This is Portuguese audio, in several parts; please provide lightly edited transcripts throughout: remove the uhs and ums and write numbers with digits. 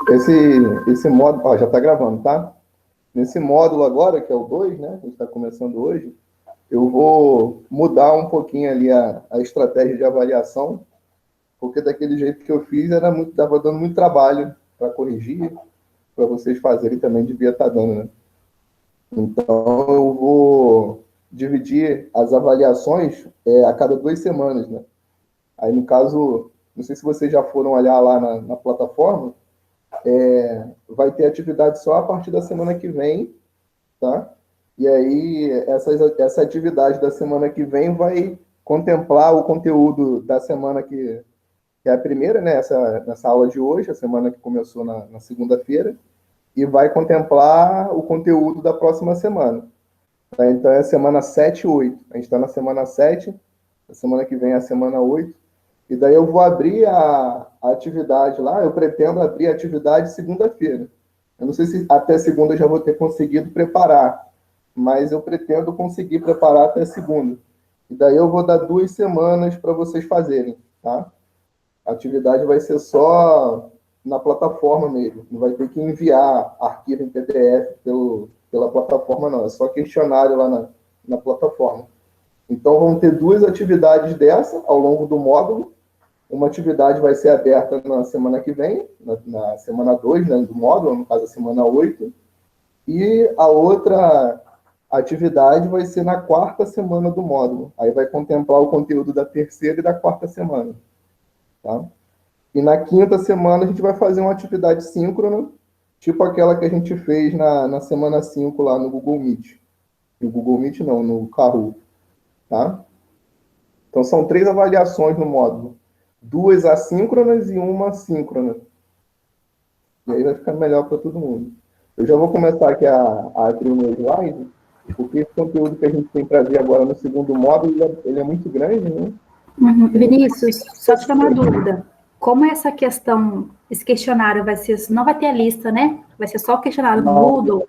Esse, esse módulo, ó, já está gravando, tá? Nesse módulo agora, que é o 2, né? A gente está começando hoje, eu vou mudar um pouquinho ali a estratégia de avaliação, porque daquele jeito que eu fiz estava dando muito trabalho para corrigir, para vocês fazerem também devia estar dando, né? Então eu vou dividir as avaliações a cada 2 semanas, né? Aí no caso, não sei se vocês já foram olhar lá na plataforma, vai ter atividade só a partir da semana que vem, tá? E aí essa atividade da semana que vem vai contemplar o conteúdo da semana que é a primeira, né? Nessa aula de hoje, a semana que começou na segunda-feira, e vai contemplar o conteúdo da próxima semana. Tá? Então é a semana 7 e 8. A gente está na semana 7, a semana que vem é a semana 8. E daí eu vou abrir a atividade lá, eu pretendo abrir a atividade segunda-feira. Eu não sei se até segunda eu já vou ter conseguido preparar, mas eu pretendo conseguir preparar até segunda. E daí eu vou dar 2 semanas para vocês fazerem, tá? A atividade vai ser só na plataforma mesmo. Não vai ter que enviar arquivo em PDF pela plataforma, não. É só questionário lá na plataforma. Então, vão ter 2 atividades dessa ao longo do módulo. Uma atividade vai ser aberta na semana que vem, na semana 2, né, do módulo, no caso, a semana 8. E a outra atividade vai ser na quarta semana do módulo. Aí vai contemplar o conteúdo da terceira e da quarta semana. Tá? E na quinta semana a gente vai fazer uma atividade síncrona, tipo aquela que a gente fez na semana 5 lá no Google Meet. No Google Meet não, no Kahoot, tá? Então são 3 avaliações no módulo. 2 assíncronas e uma síncrona. E aí vai ficar melhor para todo mundo. Eu já vou começar aqui a abrir o meu slide, porque esse conteúdo que a gente tem para ver agora no segundo módulo, ele é muito grande, né? Vinícius, só tirar uma dúvida. Como essa questão, esse questionário vai ser, não vai ter a lista, né? Vai ser só o questionário no Moodle.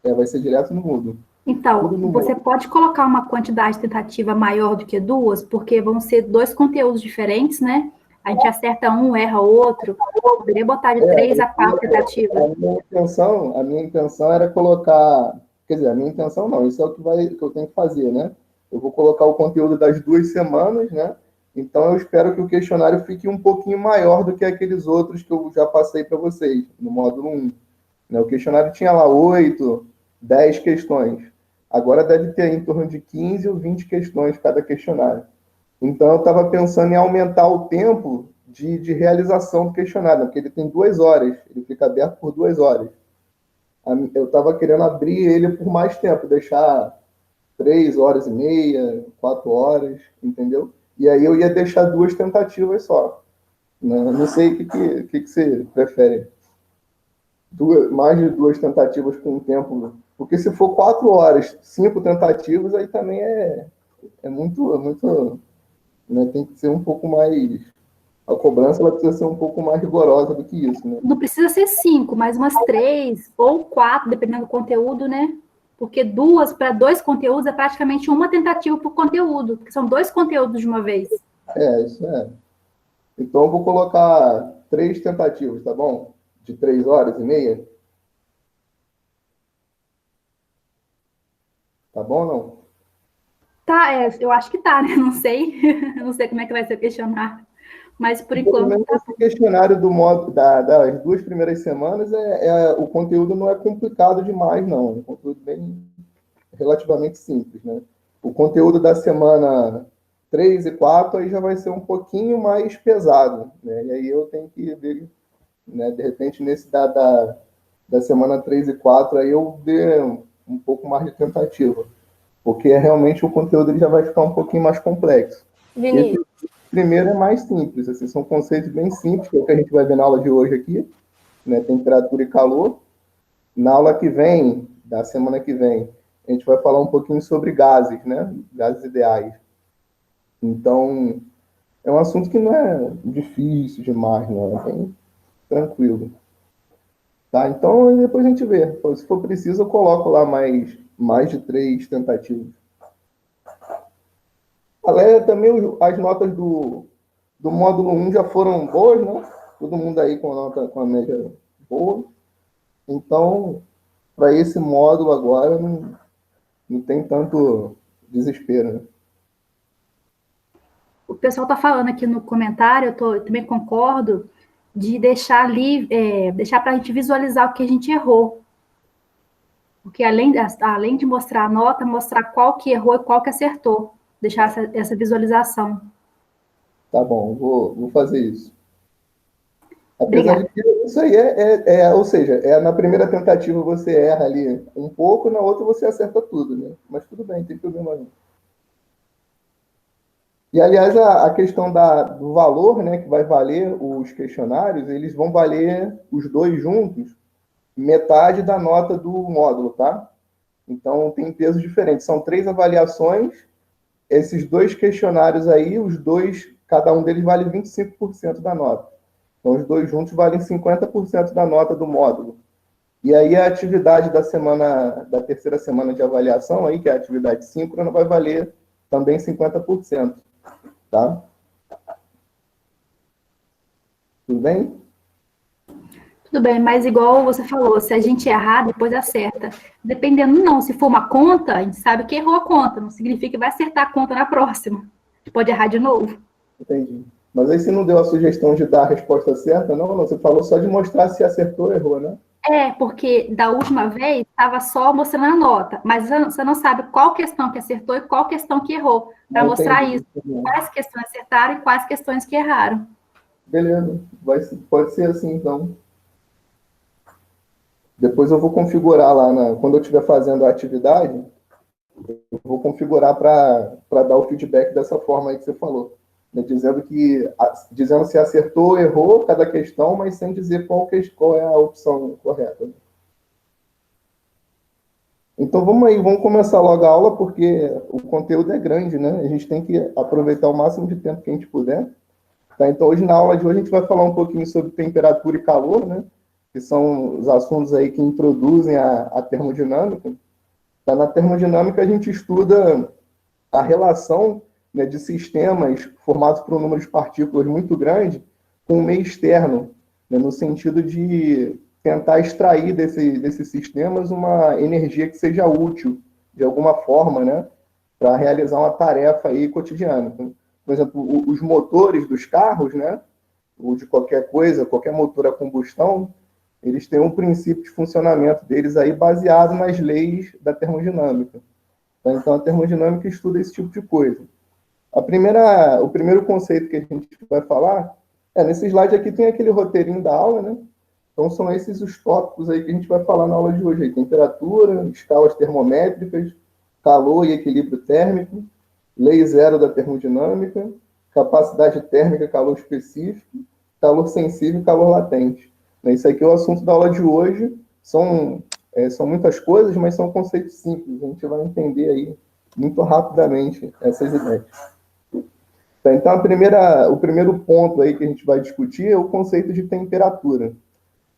Vai ser direto no Moodle. Então, você pode colocar uma quantidade de tentativa maior do que 2, porque vão ser 2 conteúdos diferentes, né? A gente acerta um, erra outro. Poderia botar de 3 a 4 tentativas. A minha intenção era colocar, quer dizer, a minha intenção não, isso é o que eu tenho que fazer, né? Eu vou colocar o conteúdo das 2 semanas, né? Então eu espero que o questionário fique um pouquinho maior do que aqueles outros que eu já passei para vocês, no módulo 1. Né? O questionário tinha lá 8, 10 questões. Agora deve ter em torno de 15 ou 20 questões cada questionário. Então, eu estava pensando em aumentar o tempo de realização do questionário, porque ele tem 2 horas, ele fica aberto por 2 horas. Eu estava querendo abrir ele por mais tempo, deixar 3 horas e meia, 4 horas, entendeu? E aí eu ia deixar 2 tentativas só. Né? Não sei o que você prefere. Mais de 2 tentativas com um tempo. Porque se for 4 horas, 5 tentativas, aí também é muito, né? Tem que ser um pouco mais. A cobrança ela precisa ser um pouco mais rigorosa do que isso, né? Não precisa ser 5, mas umas 3 ou 4, dependendo do conteúdo, né? Porque 2 para 2 conteúdos é praticamente uma tentativa por conteúdo, porque são 2 conteúdos de uma vez. Isso é. Então eu vou colocar 3 tentativas, tá bom? De 3 horas e meia. Tá bom ou não? Tá, eu acho que tá, né? Não sei. Não sei como é que vai ser o questionário. Mas por Pelo enquanto menos tá. esse questionário do modo das 2 primeiras semanas o conteúdo não é complicado demais, não. É um conteúdo bem relativamente simples, né? O conteúdo da semana 3 e 4 aí já vai ser um pouquinho mais pesado, né? E aí eu tenho que ver, né? De repente, nesse da semana 3 e 4 aí eu dê um pouco mais de tentativa, porque realmente o conteúdo ele já vai ficar um pouquinho mais complexo. Esse Vinícius, primeiro é mais simples, assim, são conceitos bem simples, que é o que a gente vai ver na aula de hoje aqui, né? Temperatura e calor. Na aula que vem, da semana que vem, a gente vai falar um pouquinho sobre gases, né? Gases ideais. Então, é um assunto que não é difícil demais, não, é bem tranquilo. Tá? Então, depois a gente vê. Se for preciso, eu coloco lá mais de 3 tentativas. Também as notas do módulo 1 já foram boas, né? todo mundo aí com a nota, com a média boa. Então, para esse módulo agora, não tem tanto desespero, né? O pessoal está falando aqui no comentário, eu também concordo, de deixar ali, deixar para a gente visualizar o que a gente errou. Porque além de mostrar a nota, mostrar qual que errou e qual que acertou. Deixar essa visualização. Tá bom, vou fazer isso. Apesar de Obrigada. que isso aí ou seja, na primeira tentativa você erra ali um pouco, na outra você acerta tudo, né? Mas tudo bem, não tem problema não. E, aliás, a questão do valor, né, que vai valer os questionários, eles vão valer os dois juntos, metade da nota do módulo, tá? Então, tem pesos diferentes. São 3 avaliações, esses 2 questionários aí, os dois, cada um deles vale 25% da nota. Então, os dois juntos valem 50% da nota do módulo. E aí, a atividade da terceira semana de avaliação, aí, que é a atividade síncrona, vai valer também 50%. Tá? Tudo bem? Tudo bem, mas igual você falou, se a gente errar, depois acerta. Dependendo, não. Se for uma conta, a gente sabe que errou a conta. Não significa que vai acertar a conta na próxima. A gente pode errar de novo. Entendi. Mas aí você não deu a sugestão de dar a resposta certa, não? Você falou só de mostrar se acertou ou errou, né? Porque da última vez estava só mostrando a nota, mas você não sabe qual questão que acertou e qual questão que errou, para Não mostrar entendi. isso, quais questões acertaram e quais questões que erraram. Beleza. Pode ser assim, então. Depois eu vou configurar lá, quando eu estiver fazendo a atividade, eu vou configurar para dar o feedback dessa forma aí que você falou. Né? Dizendo se acertou ou errou cada questão, mas sem dizer qual é a opção correta. Então vamos aí, vamos começar logo a aula, porque o conteúdo é grande, né? A gente tem que aproveitar o máximo de tempo que a gente puder. Tá? Então hoje, na aula de hoje, a gente vai falar um pouquinho sobre temperatura e calor, né? Que são os assuntos aí que introduzem a termodinâmica. Tá? Na termodinâmica, a gente estuda a relação, né, de sistemas formados por um número de partículas muito grande com o meio externo, né, no sentido de tentar extrair desses sistemas uma energia que seja útil, de alguma forma, né, para realizar uma tarefa aí cotidiana. Então, por exemplo, os motores dos carros, né, ou de qualquer coisa, qualquer motor a combustão, eles têm um princípio de funcionamento deles aí baseado nas leis da termodinâmica. Então, a termodinâmica estuda esse tipo de coisa. O primeiro conceito que a gente vai falar nesse slide aqui tem aquele roteirinho da aula, né? Então, são esses os tópicos aí que a gente vai falar na aula de hoje. Aí. Temperatura, escalas termométricas, calor e equilíbrio térmico, lei zero da termodinâmica, capacidade térmica, calor específico, calor sensível e calor latente. Isso aqui é o assunto da aula de hoje. São muitas coisas, mas são conceitos simples. A gente vai entender aí muito rapidamente essas ideias. Então, o primeiro ponto aí que a gente vai discutir é o conceito de temperatura.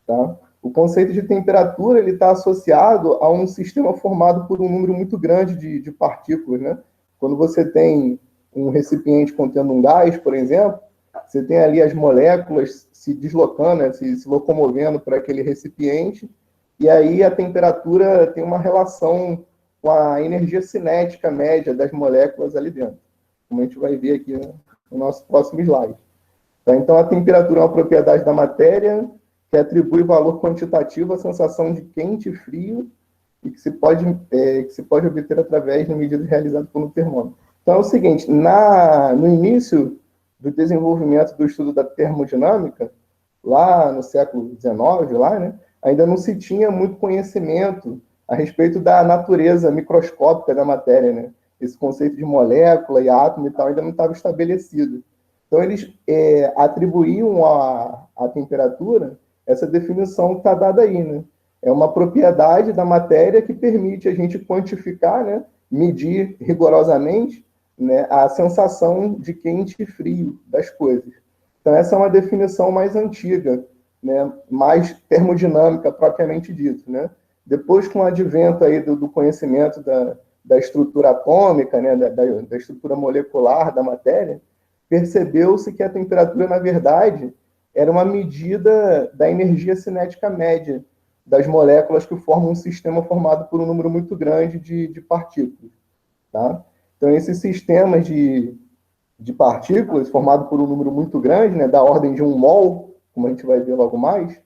Tá? O conceito de temperatura ele está associado a um sistema formado por um número muito grande de partículas. Né? Quando você tem um recipiente contendo um gás, por exemplo, você tem ali as moléculas se deslocando, né? se locomovendo para aquele recipiente, e aí a temperatura tem uma relação com a energia cinética média das moléculas ali dentro, como a gente vai ver aqui no nosso próximo slide. Tá? Então, a temperatura é uma propriedade da matéria que atribui valor quantitativo à sensação de quente e frio e que se pode obter através de medidas realizadas por um termômetro. Então, é o seguinte, no início do desenvolvimento do estudo da termodinâmica, lá no século XIX, né, ainda não se tinha muito conhecimento a respeito da natureza microscópica da matéria, né? Esse conceito de molécula e átomo e tal ainda não estava estabelecido. Então, eles atribuíam à temperatura essa definição que está dada aí, né? É uma propriedade da matéria que permite a gente quantificar, né, medir rigorosamente, né, a sensação de quente e frio das coisas. Então, essa é uma definição mais antiga, né, mais termodinâmica, propriamente dito. Né? Depois, com o advento aí do conhecimento da estrutura atômica, né, da estrutura molecular da matéria, percebeu-se que a temperatura, na verdade, era uma medida da energia cinética média das moléculas que formam um sistema formado por um número muito grande de partículas. Tá? Então, esses sistemas de partículas, formado por um número muito grande, né, da ordem de 1 mol, como a gente vai ver logo mais,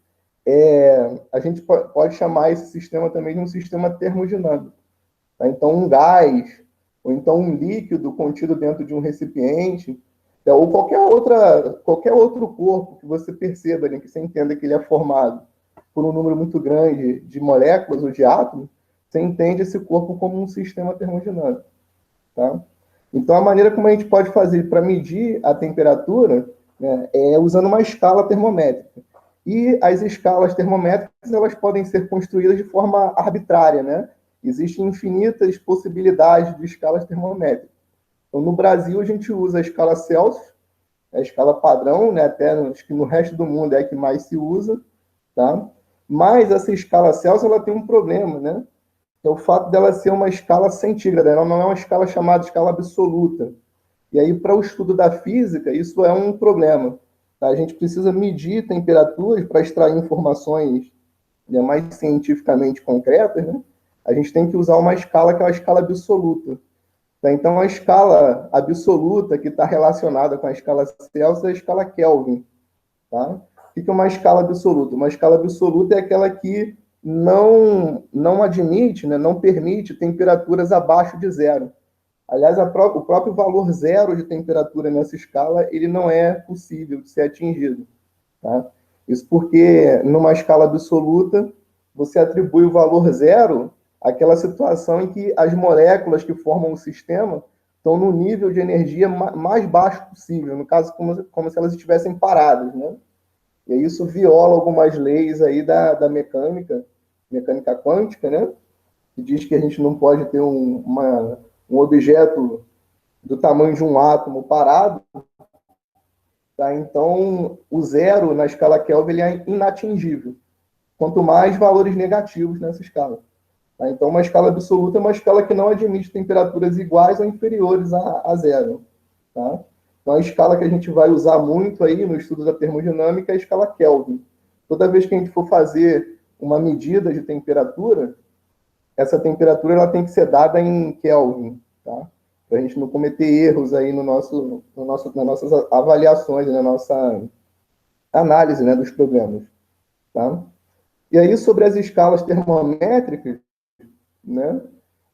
a gente pode chamar esse sistema também de um sistema termodinâmico. Tá? Então, um gás, ou então um líquido contido dentro de um recipiente, ou qualquer outro corpo que você perceba, né, que você entenda que ele é formado por um número muito grande de moléculas ou de átomos, você entende esse corpo como um sistema termodinâmico. Tá? Então, a maneira como a gente pode fazer para medir a temperatura, né, é usando uma escala termométrica. E as escalas termométricas, elas podem ser construídas de forma arbitrária, né? Existem infinitas possibilidades de escalas termométricas. Então, no Brasil, a gente usa a escala Celsius, a escala padrão, né? Até acho que no resto do mundo é a que mais se usa, tá? Mas essa escala Celsius, ela tem um problema, né? É o fato dela ser uma escala centígrada, ela não é uma escala chamada escala absoluta. E aí, para o estudo da física, isso é um problema. Tá? A gente precisa medir temperaturas para extrair informações, né, mais cientificamente concretas, né? A gente tem que usar uma escala que é a escala absoluta. Tá? Então, a escala absoluta que está relacionada com a escala Celsius é a escala Kelvin. Tá? O que é uma escala absoluta? Uma escala absoluta é aquela que não admite, né, não permite temperaturas abaixo de zero. Aliás, o próprio valor zero de temperatura nessa escala ele não é possível de ser atingido. Tá? Isso porque, numa escala absoluta, você atribui o valor zero àquela situação em que as moléculas que formam o sistema estão no nível de energia mais baixo possível, no caso, como se elas estivessem paradas, né? E aí isso viola algumas leis aí da mecânica quântica, né? Que diz que a gente não pode ter um objeto do tamanho de um átomo parado. Tá? Então, o zero na escala Kelvin ele é inatingível. Quanto mais valores negativos nessa escala. Tá? Então, uma escala absoluta é uma escala que não admite temperaturas iguais ou inferiores a zero. Tá? Então, a escala que a gente vai usar muito aí no estudo da termodinâmica é a escala Kelvin. Toda vez que a gente for fazer uma medida de temperatura, essa temperatura ela tem que ser dada em Kelvin, tá? Para a gente não cometer erros aí nas nossas avaliações, na nossa análise, né, dos problemas. Tá? E aí, sobre as escalas termométricas, né,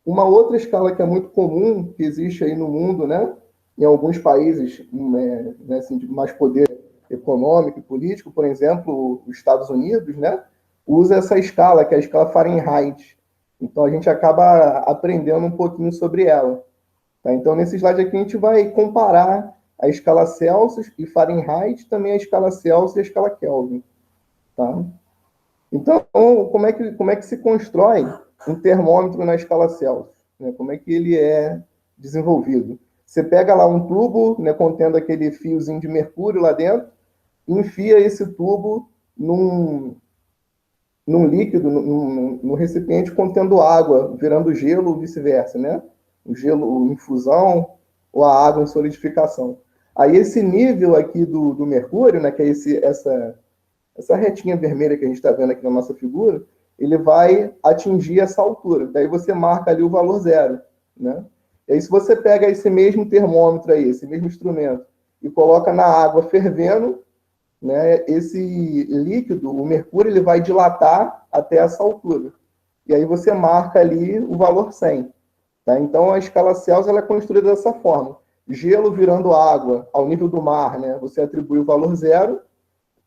uma outra escala que é muito comum, que existe aí no mundo, né, em alguns países né, assim, de mais poder econômico e político, por exemplo, os Estados Unidos, né, usa essa escala, que é a escala Fahrenheit. Então, a gente acaba aprendendo um pouquinho sobre ela. Tá? Então, nesse slide aqui, a gente vai comparar a escala Celsius e Fahrenheit, também a escala Celsius e a escala Kelvin. Tá? Então, como é que se constrói um termômetro na escala Celsius? Né? Como é que ele é desenvolvido? Você pega lá um tubo, né, contendo aquele fiozinho de mercúrio lá dentro, e enfia esse tubo num líquido, num recipiente contendo água, virando gelo ou vice-versa, né? O gelo em fusão ou a água em solidificação. Aí esse nível aqui do mercúrio, né, que é essa retinha vermelha que a gente está vendo aqui na nossa figura, ele vai atingir essa altura. Daí você marca ali o valor zero, né? E aí se você pega esse mesmo termômetro aí, esse mesmo instrumento, e coloca na água fervendo, né, esse líquido, o mercúrio, ele vai dilatar até essa altura. E aí você marca ali o valor 100. Tá? Então, a escala Celsius ela é construída dessa forma. Gelo virando água ao nível do mar, né, você atribui o valor zero,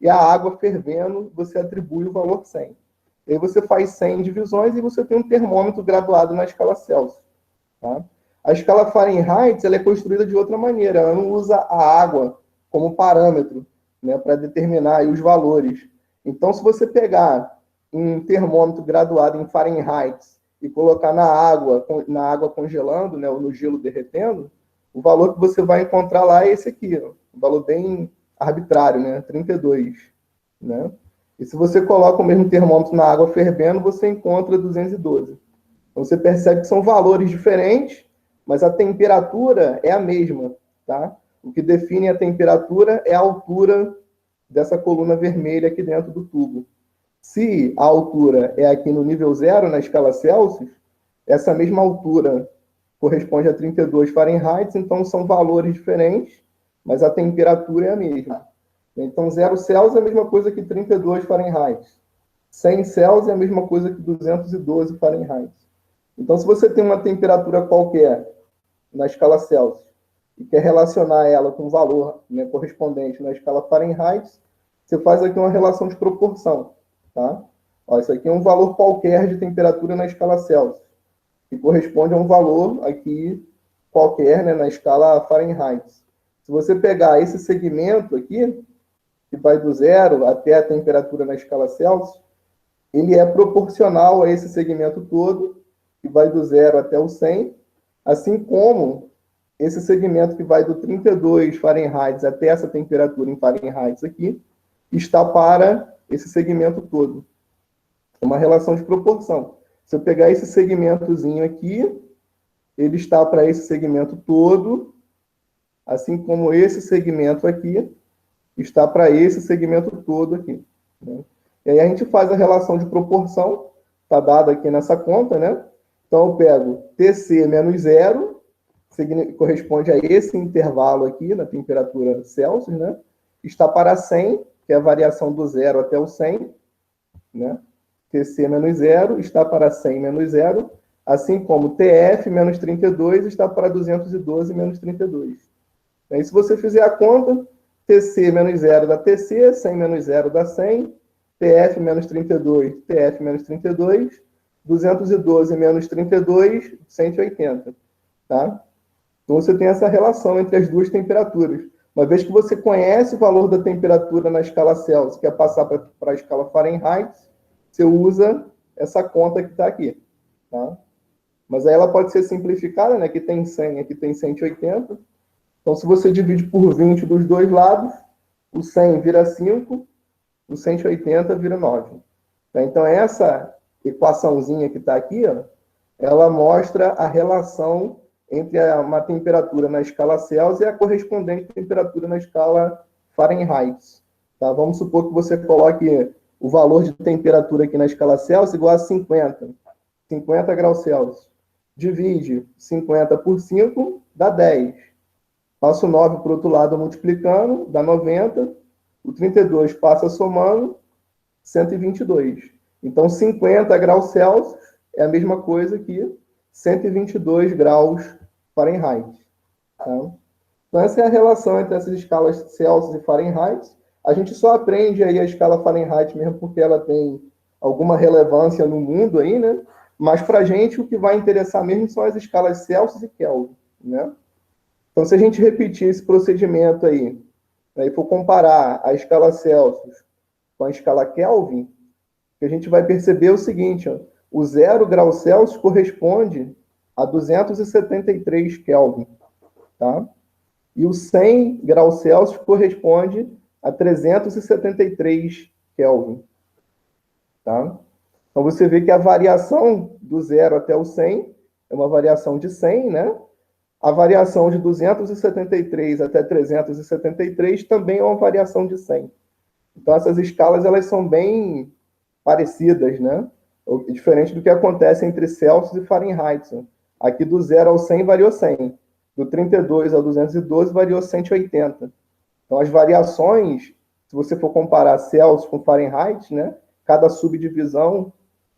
e a água fervendo, você atribui o valor 100. E aí você faz 100 divisões e você tem um termômetro graduado na escala Celsius. Tá? A escala Fahrenheit ela é construída de outra maneira. Ela não usa a água como parâmetro, né, para determinar aí os valores. Então, se você pegar um termômetro graduado em Fahrenheit e colocar na água congelando, né, ou no gelo derretendo, o valor que você vai encontrar lá é esse aqui, ó, um valor bem arbitrário, né, 32. Né? E se você coloca o mesmo termômetro na água fervendo, você encontra 212. Então, você percebe que são valores diferentes, mas a temperatura é a mesma. Tá? O que define a temperatura é a altura dessa coluna vermelha aqui dentro do tubo. Se a altura é aqui no nível 0, na escala Celsius, essa mesma altura corresponde a 32 Fahrenheit, então são valores diferentes, mas a temperatura é a mesma. Então, 0 Celsius é a mesma coisa que 32 Fahrenheit. 100 Celsius é a mesma coisa que 212 Fahrenheit. Então, se você tem uma temperatura qualquer na escala Celsius e quer relacionar ela com o valor, né, correspondente na escala Fahrenheit, você faz aqui uma relação de proporção. Tá? Ó, isso aqui é um valor qualquer de temperatura na escala Celsius, que corresponde a um valor aqui qualquer, né, na escala Fahrenheit. Se você pegar esse segmento aqui, que vai do 0 até a temperatura na escala Celsius, ele é proporcional a esse segmento todo, que vai do 0 até o 100, assim como esse segmento que vai do 32 Fahrenheit até essa temperatura em Fahrenheit aqui, está para esse segmento todo. É uma relação de proporção. Se eu pegar esse segmentozinho aqui, ele está para esse segmento todo, assim como esse segmento aqui está para esse segmento todo aqui. Né? E aí a gente faz a relação de proporção, está dada aqui nessa conta, né? Então eu pego TC menos 0, corresponde a esse intervalo aqui, na temperatura Celsius, né? Está para 100, que é a variação do 0 até o 100, né? TC menos 0 está para 100 menos 0, assim como TF menos 32 está para 212 menos 32. Aí, se você fizer a conta, TC menos 0 dá TC, 100 menos 0 dá 100, TF menos 32, TF menos 32, 212 menos 32, 180. Tá? Então, você tem essa relação entre as duas temperaturas. Uma vez que você conhece o valor da temperatura na escala Celsius, quer passar para a escala Fahrenheit, você usa essa conta que está aqui. Tá? Mas aí ela pode ser simplificada, né? Aqui tem 100, aqui tem 180. Então, se você divide por 20 dos dois lados, o 100 vira 5, o 180 vira 9. Tá? Então, essa equaçãozinha que está aqui, ó, ela mostra a relação entre uma temperatura na escala Celsius e a correspondente temperatura na escala Fahrenheit. Tá? Vamos supor que você coloque o valor de temperatura aqui na escala Celsius igual a 50. 50 graus Celsius. Divide 50 por 5, dá 10. Passa o 9 para o outro lado multiplicando, dá 90. O 32 passa somando, 122. Então, 50 graus Celsius é a mesma coisa que 122 graus Fahrenheit. Tá? Então, essa é a relação entre essas escalas Celsius e Fahrenheit. A gente só aprende aí a escala Fahrenheit mesmo porque ela tem alguma relevância no mundo aí, né? Mas para a gente o que vai interessar mesmo são as escalas Celsius e Kelvin, né? Então, se a gente repetir esse procedimento aí, né, e for comparar a escala Celsius com a escala Kelvin, a gente vai perceber o seguinte, ó, o 0 graus Celsius corresponde a 273 Kelvin, tá? E o 100 graus Celsius corresponde a 373 Kelvin, tá? Então, você vê que a variação do 0 até o 100 é uma variação de 100, né? A variação de 273 até 373 também é uma variação de 100. Então, essas escalas elas são bem parecidas, né? Diferente do que acontece entre Celsius e Fahrenheit. Aqui do 0 ao 100 variou 100. Do 32 ao 212 variou 180. Então, as variações, se você for comparar Celsius com Fahrenheit, né? Cada subdivisão,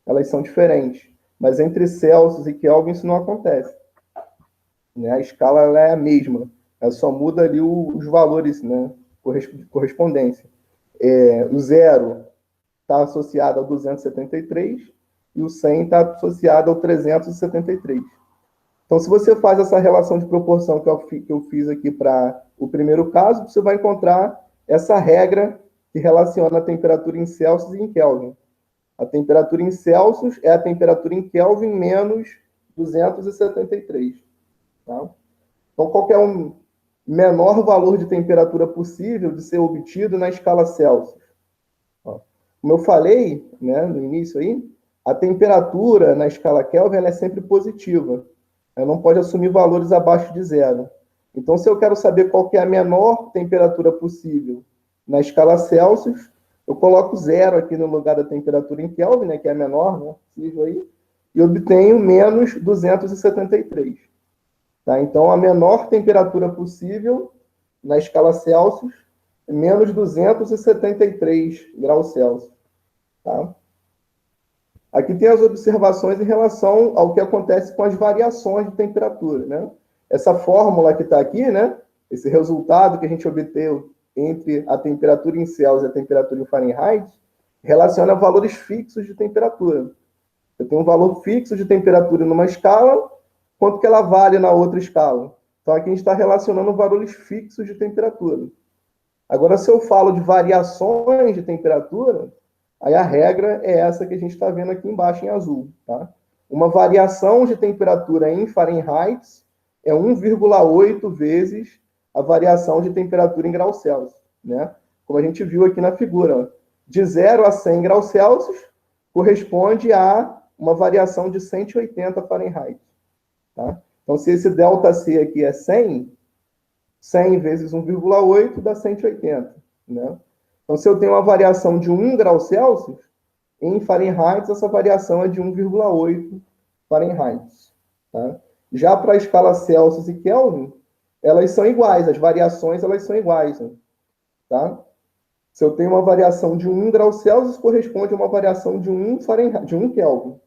elas são diferentes. Mas entre Celsius e Kelvin isso não acontece. Né? A escala ela é a mesma. Ela só muda ali os valores, né? Correspondência. O 0 está associado ao 273 e o 100 está associado ao 373. Então, se você faz essa relação de proporção que eu fiz aqui para o primeiro caso, você vai encontrar essa regra que relaciona a temperatura em Celsius e em Kelvin. A temperatura em Celsius é a temperatura em Kelvin menos 273. Tá? Então, qual que é o menor valor de temperatura possível de ser obtido na escala Celsius? Ó, como eu falei, né, no início aí, a temperatura na escala Kelvin ela é sempre positiva. Ela não pode assumir valores abaixo de 0. Então, se eu quero saber qual que é a menor temperatura possível na escala Celsius, eu coloco 0 aqui no lugar da temperatura em Kelvin, né, que é a menor, né, possível aí, e obtenho menos 273. Tá? Então, a menor temperatura possível na escala Celsius é menos 273 graus Celsius. Tá? Aqui tem as observações em relação ao que acontece com as variações de temperatura. Né? Essa fórmula que está aqui, né, esse resultado que a gente obteve entre a temperatura em Celsius e a temperatura em Fahrenheit, relaciona valores fixos de temperatura. Eu tenho um valor fixo de temperatura numa escala, quanto que ela vale na outra escala. Então, aqui a gente está relacionando valores fixos de temperatura. Agora, se eu falo de variações de temperatura, aí a regra é essa que a gente está vendo aqui embaixo em azul. Tá? Uma variação de temperatura em Fahrenheit é 1,8 vezes a variação de temperatura em graus Celsius. Né? Como a gente viu aqui na figura, ó, de 0 a 100 graus Celsius corresponde a uma variação de 180 Fahrenheit. Tá? Então, se esse ΔC aqui é 100, 100 vezes 1,8 dá 180. Né? Então, se eu tenho uma variação de 1 grau Celsius, em Fahrenheit, essa variação é de 1,8 Fahrenheit. Tá? Já para a escala Celsius e Kelvin, elas são iguais, as variações elas são iguais. Né? Tá? Se eu tenho uma variação de 1 grau Celsius, corresponde a uma variação de 1 Fahrenheit, de 1 Kelvin.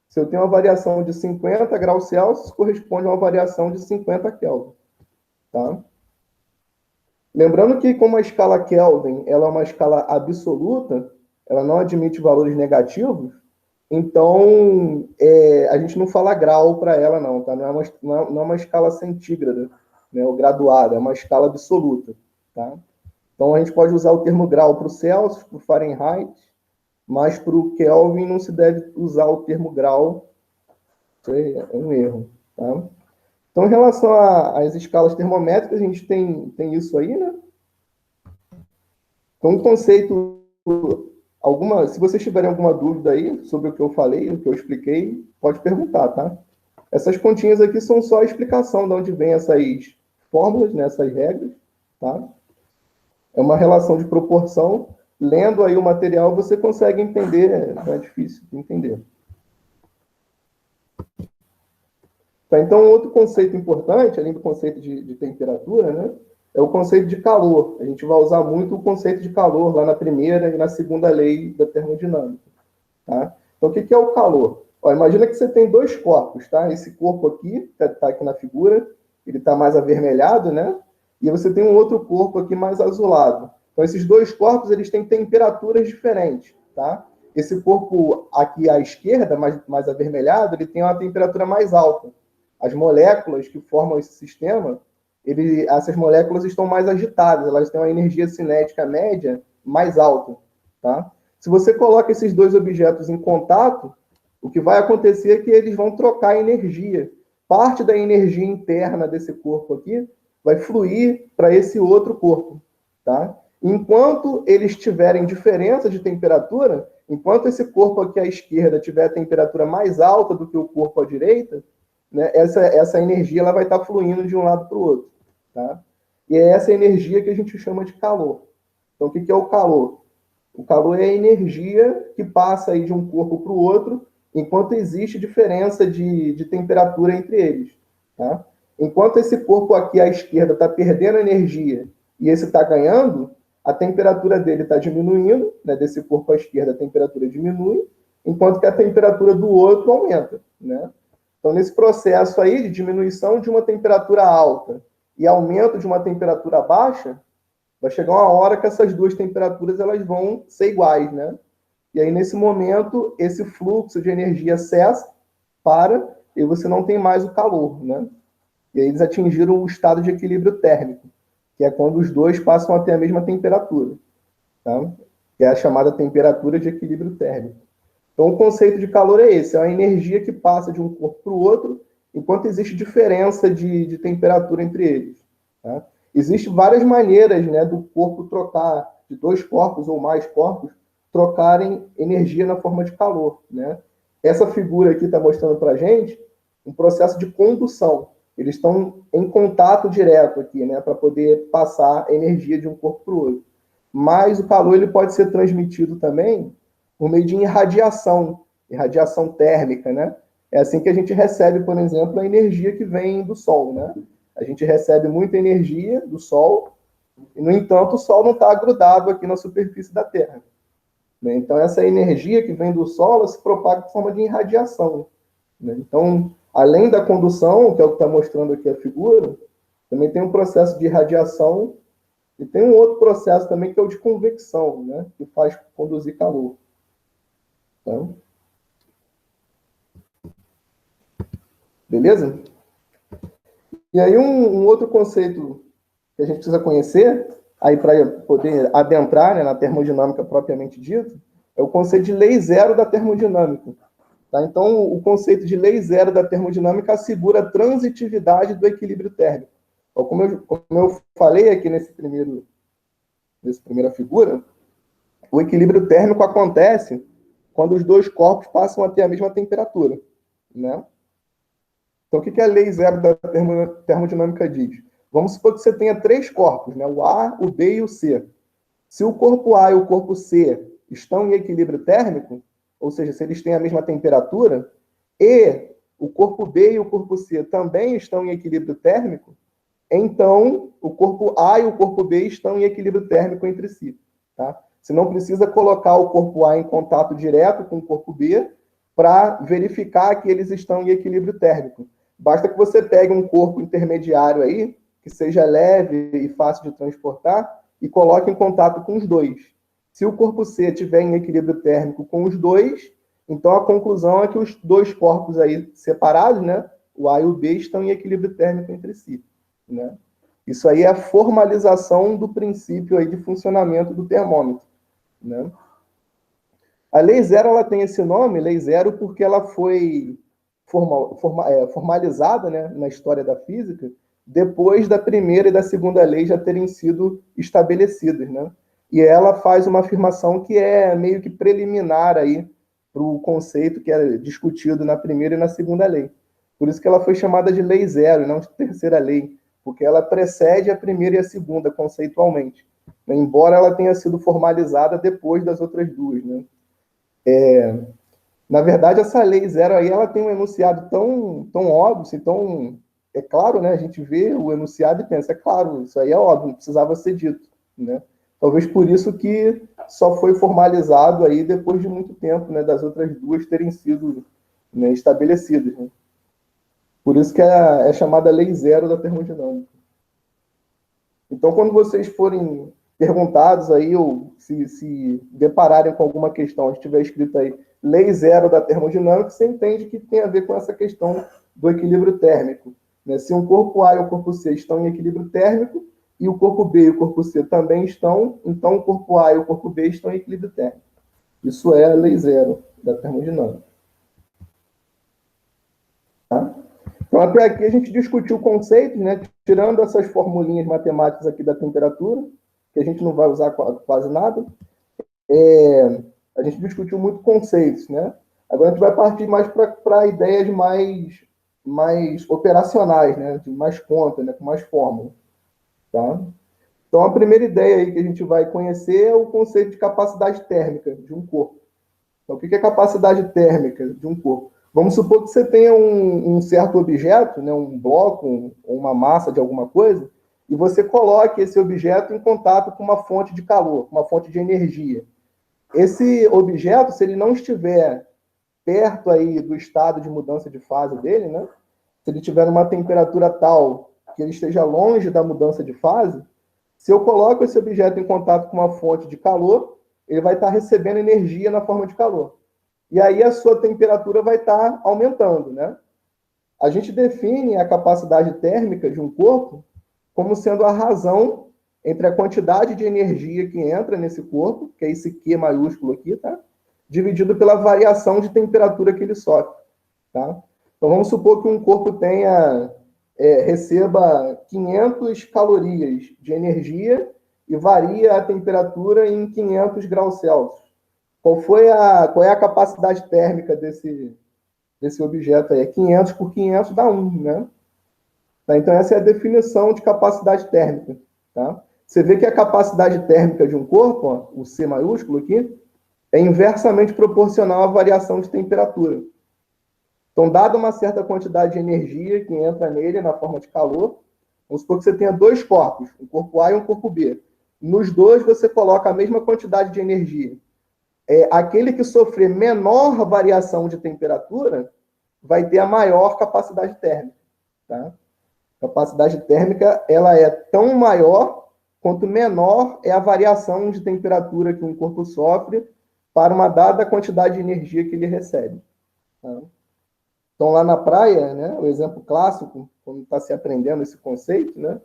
Se eu tenho uma variação de 50 graus Celsius, corresponde a uma variação de 50 Kelvin. Tá? Lembrando que, como a escala Kelvin ela é uma escala absoluta, ela não admite valores negativos, então a gente não fala grau para ela, não. Tá? Não é uma escala centígrada, né, ou graduada, é uma escala absoluta. Tá? Então, a gente pode usar o termo grau para o Celsius, para o Fahrenheit, mas para o Kelvin não se deve usar o termo grau. Isso é um erro. Tá? Então, em relação às escalas termométricas, a gente tem isso aí, né? Então, um conceito... se vocês tiverem alguma dúvida aí sobre o que eu falei, o que eu expliquei, pode perguntar, tá? Essas continhas aqui são só a explicação de onde vem essas fórmulas, né, essas regras, tá? É uma relação de proporção. Lendo aí o material, você consegue entender, não é difícil de entender. Tá, então, outro conceito importante, além do conceito de temperatura, né, é o conceito de calor. A gente vai usar muito o conceito de calor lá na primeira e na segunda lei da termodinâmica. Tá? Então, o que é o calor? Ó, imagina que você tem dois corpos, tá? Esse corpo aqui, que está aqui na figura, ele está mais avermelhado, né? E você tem um outro corpo aqui mais azulado. Então, esses dois corpos, eles têm temperaturas diferentes, tá? Esse corpo aqui à esquerda, mais avermelhado, ele tem uma temperatura mais alta. As moléculas que formam esse sistema, essas moléculas estão mais agitadas, elas têm uma energia cinética média mais alta, tá? Se você coloca esses dois objetos em contato, o que vai acontecer é que eles vão trocar energia. Parte da energia interna desse corpo aqui vai fluir para esse outro corpo, tá? Enquanto eles tiverem diferença de temperatura, enquanto esse corpo aqui à esquerda tiver a temperatura mais alta do que o corpo à direita, né, essa energia ela vai estar fluindo de um lado para o outro. Tá? E é essa energia que a gente chama de calor. Então, o que é o calor? O calor é a energia que passa aí de um corpo para o outro, enquanto existe diferença de temperatura entre eles. Tá? Enquanto esse corpo aqui à esquerda está perdendo energia e esse está ganhando, a temperatura dele está diminuindo, né? Desse corpo à esquerda a temperatura diminui, enquanto que a temperatura do outro aumenta. Né? Então, nesse processo aí de diminuição de uma temperatura alta e aumento de uma temperatura baixa, vai chegar uma hora que essas duas temperaturas elas vão ser iguais, né? E aí, nesse momento, esse fluxo de energia cessa, para, e você não tem mais o calor, né? E aí eles atingiram o estado de equilíbrio térmico, que é quando os dois passam a ter a mesma temperatura, tá? Que é a chamada temperatura de equilíbrio térmico. Então, o conceito de calor é esse, é uma energia que passa de um corpo para o outro, enquanto existe diferença de temperatura entre eles. Tá? Existem várias maneiras, né, do corpo trocar, de dois corpos ou mais corpos, trocarem energia na forma de calor. Né? Essa figura aqui está mostrando para a gente um processo de condução. Eles estão em contato direto aqui, né, para poder passar energia de um corpo para o outro. mas o calor ele pode ser transmitido também por meio de irradiação térmica, né? É assim que a gente recebe, por exemplo, a energia que vem do Sol, né? A gente recebe muita energia do Sol, e, no entanto, o Sol não está grudado aqui na superfície da Terra, né? Então, essa energia que vem do Sol, ela se propaga de forma de irradiação, né? Então, além da condução, que é o que está mostrando aqui a figura, também tem um processo de irradiação e tem um outro processo também que é o de convecção, né? Que faz conduzir calor. Então, beleza? E aí um outro conceito que a gente precisa conhecer, aí para poder adentrar, né, na termodinâmica propriamente dito, é o conceito de lei zero da termodinâmica. Tá? Então, o conceito de lei zero da termodinâmica assegura a transitividade do equilíbrio térmico. Então, como eu falei aqui nessa primeira figura, o equilíbrio térmico acontece quando os dois corpos passam a ter a mesma temperatura, né? Então, o que a lei zero da termodinâmica diz? Vamos supor que você tenha três corpos, né? O A, o B e o C. Se o corpo A e o corpo C estão em equilíbrio térmico, ou seja, se eles têm a mesma temperatura, e o corpo B e o corpo C também estão em equilíbrio térmico, então o corpo A e o corpo B estão em equilíbrio térmico entre si. Tá? Você não precisa colocar o corpo A em contato direto com o corpo B para verificar que eles estão em equilíbrio térmico. Basta que você pegue um corpo intermediário aí, que seja leve e fácil de transportar, e coloque em contato com os dois. Se o corpo C estiver em equilíbrio térmico com os dois, então a conclusão é que os dois corpos aí separados, né, o A e o B, estão em equilíbrio térmico entre si, né? Isso aí é a formalização do princípio aí de funcionamento do termômetro, né? A lei zero, ela tem esse nome, lei zero, porque ela foi formalizada, né, na história da física depois da primeira e da segunda lei já terem sido estabelecidas, né? E ela faz uma afirmação que é meio que preliminar aí para o conceito que é discutido na primeira e na segunda lei. Por isso que ela foi chamada de lei zero, e não de terceira lei, porque ela precede a primeira e a segunda conceitualmente, né? Embora ela tenha sido formalizada depois das outras duas, né? Na verdade, essa lei zero aí, ela tem um enunciado tão óbvio, assim, tão... É claro, né? A gente vê o enunciado e pensa, é claro, isso aí é óbvio, não precisava ser dito, né? Talvez por isso que só foi formalizado aí depois de muito tempo, né? Das outras duas terem sido, né, estabelecidas, né? Por isso que é chamada lei zero da termodinâmica. Então, quando vocês forem perguntados aí, ou se depararem com alguma questão, onde estiver escrito aí lei zero da termodinâmica, você entende que tem a ver com essa questão do equilíbrio térmico, né? Se um corpo A e o corpo C estão em equilíbrio térmico, e o corpo B e o corpo C também estão, então o corpo A e o corpo B estão em equilíbrio térmico. Isso é a lei zero da termodinâmica. Tá? Então, até aqui a gente discutiu conceitos, né? Tirando essas formulinhas matemáticas aqui da temperatura, que a gente não vai usar quase nada, a gente discutiu muito conceitos, né? Agora a gente vai partir mais para ideias mais operacionais, né? De mais conta, né? Com mais fórmula, tá? Então, a primeira ideia aí que a gente vai conhecer é o conceito de capacidade térmica de um corpo. Então, o que é capacidade térmica de um corpo? Vamos supor que você tenha um certo objeto, né, um bloco, ou uma massa de alguma coisa, e você coloque esse objeto em contato com uma fonte de calor, uma fonte de energia. Esse objeto, se ele não estiver perto aí do estado de mudança de fase dele, né, se ele tiver uma temperatura tal que ele esteja longe da mudança de fase, se eu coloco esse objeto em contato com uma fonte de calor, ele vai estar recebendo energia na forma de calor. E aí a sua temperatura vai estar aumentando, né? A gente define a capacidade térmica de um corpo como sendo a razão entre a quantidade de energia que entra nesse corpo, que é esse Q maiúsculo aqui, tá? Dividido pela variação de temperatura que ele sofre, tá? Então vamos supor que um corpo receba 500 calorias de energia e varia a temperatura em 500 graus Celsius. Qual é a capacidade térmica desse objeto aí? 500 por 500 dá 1, né? Tá? Então, essa é a definição de capacidade térmica. Tá? você vê que a capacidade térmica de um corpo, ó, o C maiúsculo aqui, é inversamente proporcional à variação de temperatura. Então, dada uma certa quantidade de energia que entra nele na forma de calor, vamos supor que você tenha dois corpos, um corpo A e um corpo B. Nos dois, você coloca a mesma quantidade de energia. Aquele que sofrer menor variação de temperatura vai ter a maior capacidade térmica. Tá? A capacidade térmica ela é tão maior quanto menor é a variação de temperatura que um corpo sofre para uma dada quantidade de energia que ele recebe. Tá? Então, lá na praia, né, o exemplo clássico, quando está se aprendendo esse conceito, né,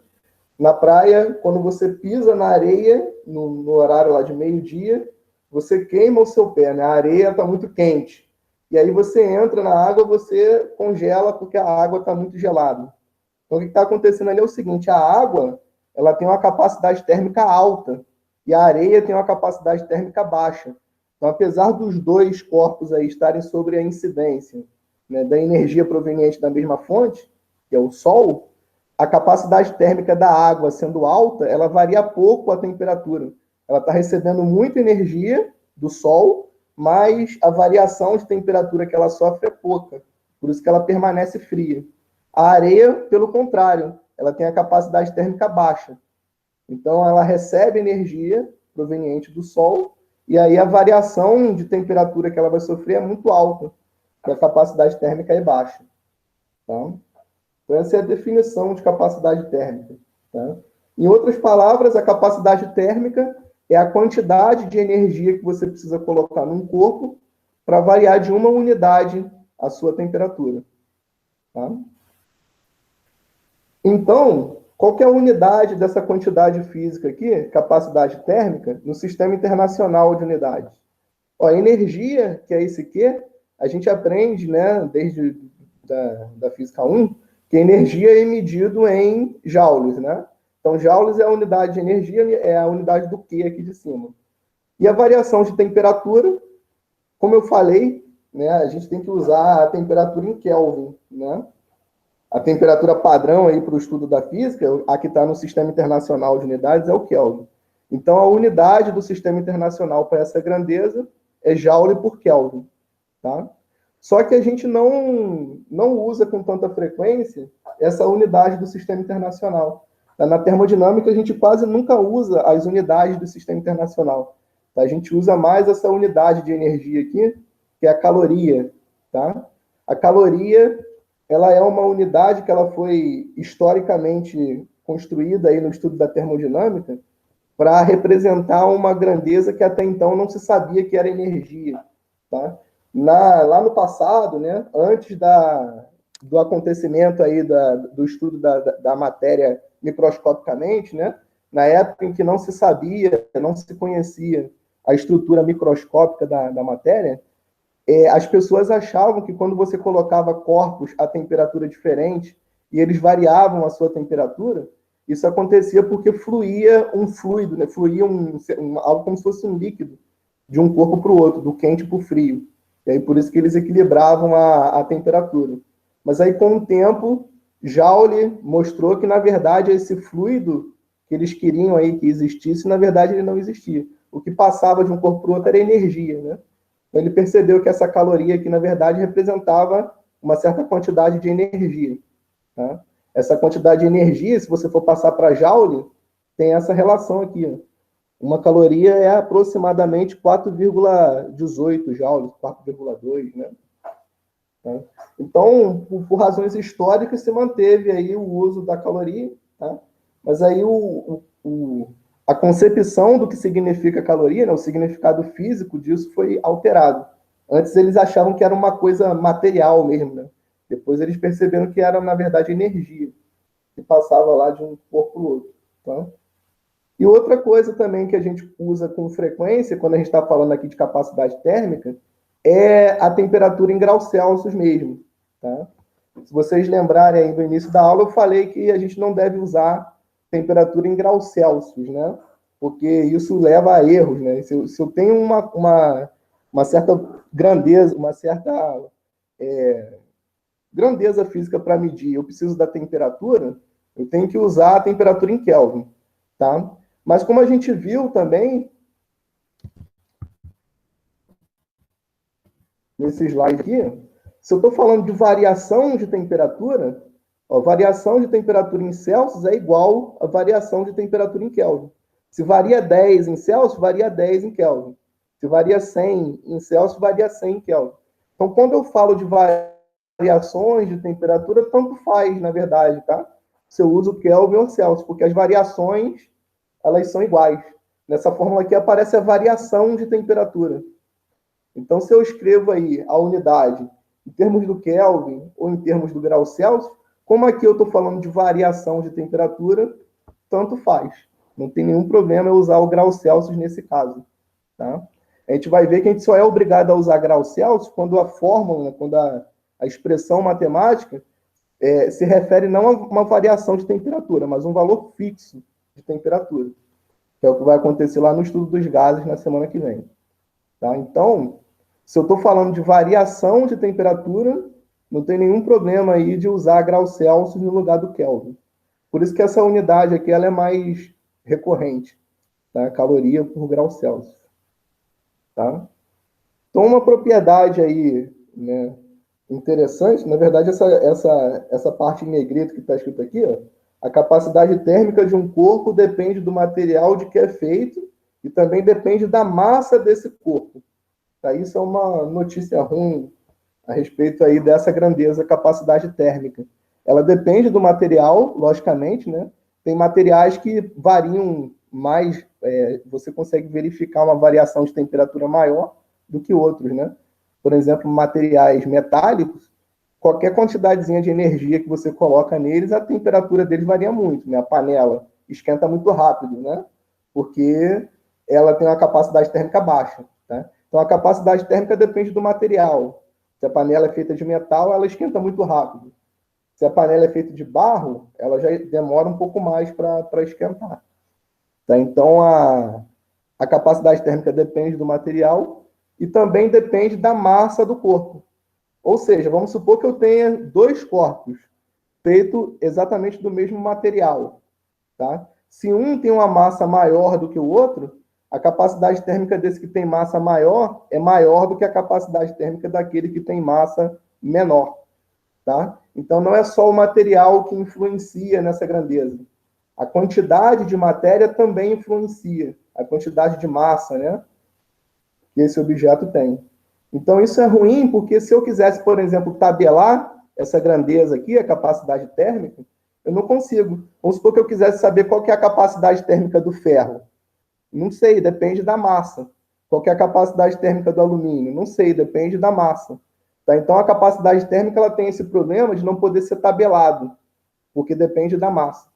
na praia, quando você pisa na areia, no horário lá de meio-dia, você queima o seu pé, né? A areia está muito quente. E aí você entra na água, você congela porque a água está muito gelada. Então, o que está acontecendo ali é o seguinte, a água ela tem uma capacidade térmica alta e a areia tem uma capacidade térmica baixa. Então, apesar dos dois corpos aí estarem sobre a incidência, né, da energia proveniente da mesma fonte, que é o Sol, a capacidade térmica da água sendo alta, ela varia pouco a temperatura. Ela está recebendo muita energia do Sol, mas a variação de temperatura que ela sofre é pouca. Por isso que ela permanece fria. A areia, pelo contrário, ela tem a capacidade térmica baixa. Então, ela recebe energia proveniente do Sol, e aí a variação de temperatura que ela vai sofrer é muito alta, porque a capacidade térmica é baixa. Tá? Então, essa é a definição de capacidade térmica. Tá? Em outras palavras, a capacidade térmica é a quantidade de energia que você precisa colocar num corpo para variar de uma unidade a sua temperatura. Tá? Então, qual que é a unidade dessa quantidade física aqui, capacidade térmica, no Sistema Internacional de Unidades? Ó, a energia, que é esse Q, a gente aprende, né, desde da Física 1, que a energia é medido em joules, né? Então, joules é a unidade de energia, é a unidade do Q aqui de cima. E a variação de temperatura, como eu falei, né, a gente tem que usar a temperatura em Kelvin, né? A temperatura padrão aí para o estudo da física, a que está no Sistema Internacional de Unidades, é o Kelvin. Então, a unidade do Sistema Internacional para essa grandeza é Joule por Kelvin. Tá? Só que a gente não usa com tanta frequência essa unidade do Sistema Internacional. Na termodinâmica, a gente quase nunca usa as unidades do Sistema Internacional. Tá? A gente usa mais essa unidade de energia aqui, que é a caloria. Tá? A caloria ela é uma unidade que ela foi historicamente construída aí no estudo da termodinâmica para representar uma grandeza que até então não se sabia que era energia. Tá? Lá no passado, né, antes do acontecimento aí do estudo da matéria microscopicamente, né, na época em que não se sabia, não se conhecia a estrutura microscópica da matéria, as pessoas achavam que quando você colocava corpos a temperatura diferente e eles variavam a sua temperatura, isso acontecia porque fluía um fluido, né? Fluía algo como se fosse um líquido de um corpo para o outro, do quente para o frio. E aí por isso que eles equilibravam a temperatura. Mas aí com o tempo, Joule mostrou que na verdade esse fluido que eles queriam aí que existisse, na verdade ele não existia. O que passava de um corpo para o outro era energia, né? Então, ele percebeu que essa caloria aqui, na verdade, representava uma certa quantidade de energia. Tá? Essa quantidade de energia, se você for passar para Joule, tem essa relação aqui. Ó. Uma caloria é aproximadamente 4,18 joules, 4,2, né? Tá? Então, por razões históricas, se manteve aí o uso da caloria, tá? Mas aí a concepção do que significa caloria, né, o significado físico disso foi alterado. Antes eles achavam que era uma coisa material mesmo, né? Depois eles perceberam que era, na verdade, energia, que passava lá de um corpo para o outro. Tá? E outra coisa também que a gente usa com frequência, quando a gente está falando aqui de capacidade térmica, é a temperatura em graus Celsius mesmo. Tá? Se vocês lembrarem aí do início da aula, eu falei que a gente não deve usar temperatura em graus Celsius, né? Porque isso leva a erros, né? Se eu tenho uma certa grandeza, uma certa grandeza física para medir, eu preciso da temperatura, eu tenho que usar a temperatura em Kelvin, tá? Mas como a gente viu também, nesse slide aqui, se eu estou falando de variação de temperatura, ó, variação de temperatura em Celsius é igual a variação de temperatura em Kelvin. Se varia 10 em Celsius, varia 10 em Kelvin. Se varia 100 em Celsius, varia 100 em Kelvin. Então, quando eu falo de variações de temperatura, tanto faz, na verdade, tá? Se eu uso Kelvin ou Celsius, porque as variações, elas são iguais. Nessa fórmula aqui aparece a variação de temperatura. Então, se eu escrevo aí a unidade em termos do Kelvin ou em termos do grau Celsius, como aqui eu estou falando de variação de temperatura, tanto faz. Não tem nenhum problema eu usar o grau Celsius nesse caso. Tá? A gente vai ver que a gente só é obrigado a usar grau Celsius quando a fórmula, né, quando a expressão matemática se refere não a uma variação de temperatura, mas um valor fixo de temperatura, que é o que vai acontecer lá no estudo dos gases na semana que vem. Tá? Então, se eu estou falando de variação de temperatura, não tem nenhum problema aí de usar grau Celsius no lugar do Kelvin. Por isso que essa unidade aqui ela é mais recorrente, tá? Caloria por grau Celsius. Tá? Então, uma propriedade aí, né, interessante, na verdade, essa parte em negrito que está escrito aqui, ó, a capacidade térmica de um corpo depende do material de que é feito e também depende da massa desse corpo. Tá? Isso é uma notícia ruim a respeito aí dessa grandeza, capacidade térmica. Ela depende do material, logicamente, né? Tem materiais que variam mais, você consegue verificar uma variação de temperatura maior do que outros, né? Por exemplo, materiais metálicos, qualquer quantidadezinha de energia que você coloca neles, a temperatura deles varia muito, né? A panela esquenta muito rápido, né? Porque ela tem uma capacidade térmica baixa, tá? Então, a capacidade térmica depende do material. Se a panela é feita de metal, ela esquenta muito rápido. Se a panela é feita de barro, ela já demora um pouco mais para esquentar. Tá? Então, a capacidade térmica depende do material e também depende da massa do corpo. Ou seja, vamos supor que eu tenha dois corpos feitos exatamente do mesmo material. Tá? Se um tem uma massa maior do que o outro, a capacidade térmica desse que tem massa maior é maior do que a capacidade térmica daquele que tem massa menor. Tá? Então, não é só o material que influencia nessa grandeza. A quantidade de matéria também influencia, a quantidade de massa, né, que esse objeto tem. Então, isso é ruim, porque se eu quisesse, por exemplo, tabelar essa grandeza aqui, a capacidade térmica, eu não consigo. Vamos supor que eu quisesse saber qual que é a capacidade térmica do ferro. Não sei, depende da massa. Qual que é a capacidade térmica do alumínio? Não sei, depende da massa. Tá? Então, a capacidade térmica ela tem esse problema de não poder ser tabelado, porque depende da massa.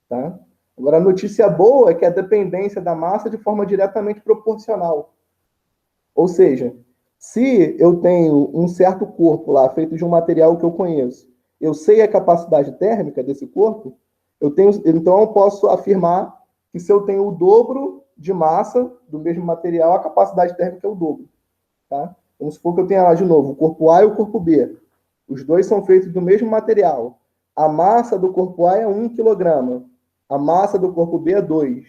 Tá? Agora, a notícia boa é que a dependência da massa é de forma diretamente proporcional. Ou seja, se eu tenho um certo corpo lá, feito de um material que eu conheço, eu sei a capacidade térmica desse corpo, então eu posso afirmar que se eu tenho o dobro de massa do mesmo material, a capacidade térmica é o dobro. Tá? Vamos supor que eu tenha lá de novo o corpo A e o corpo B. Os dois são feitos do mesmo material. A massa do corpo A é 1 kg. A massa do corpo B é 2.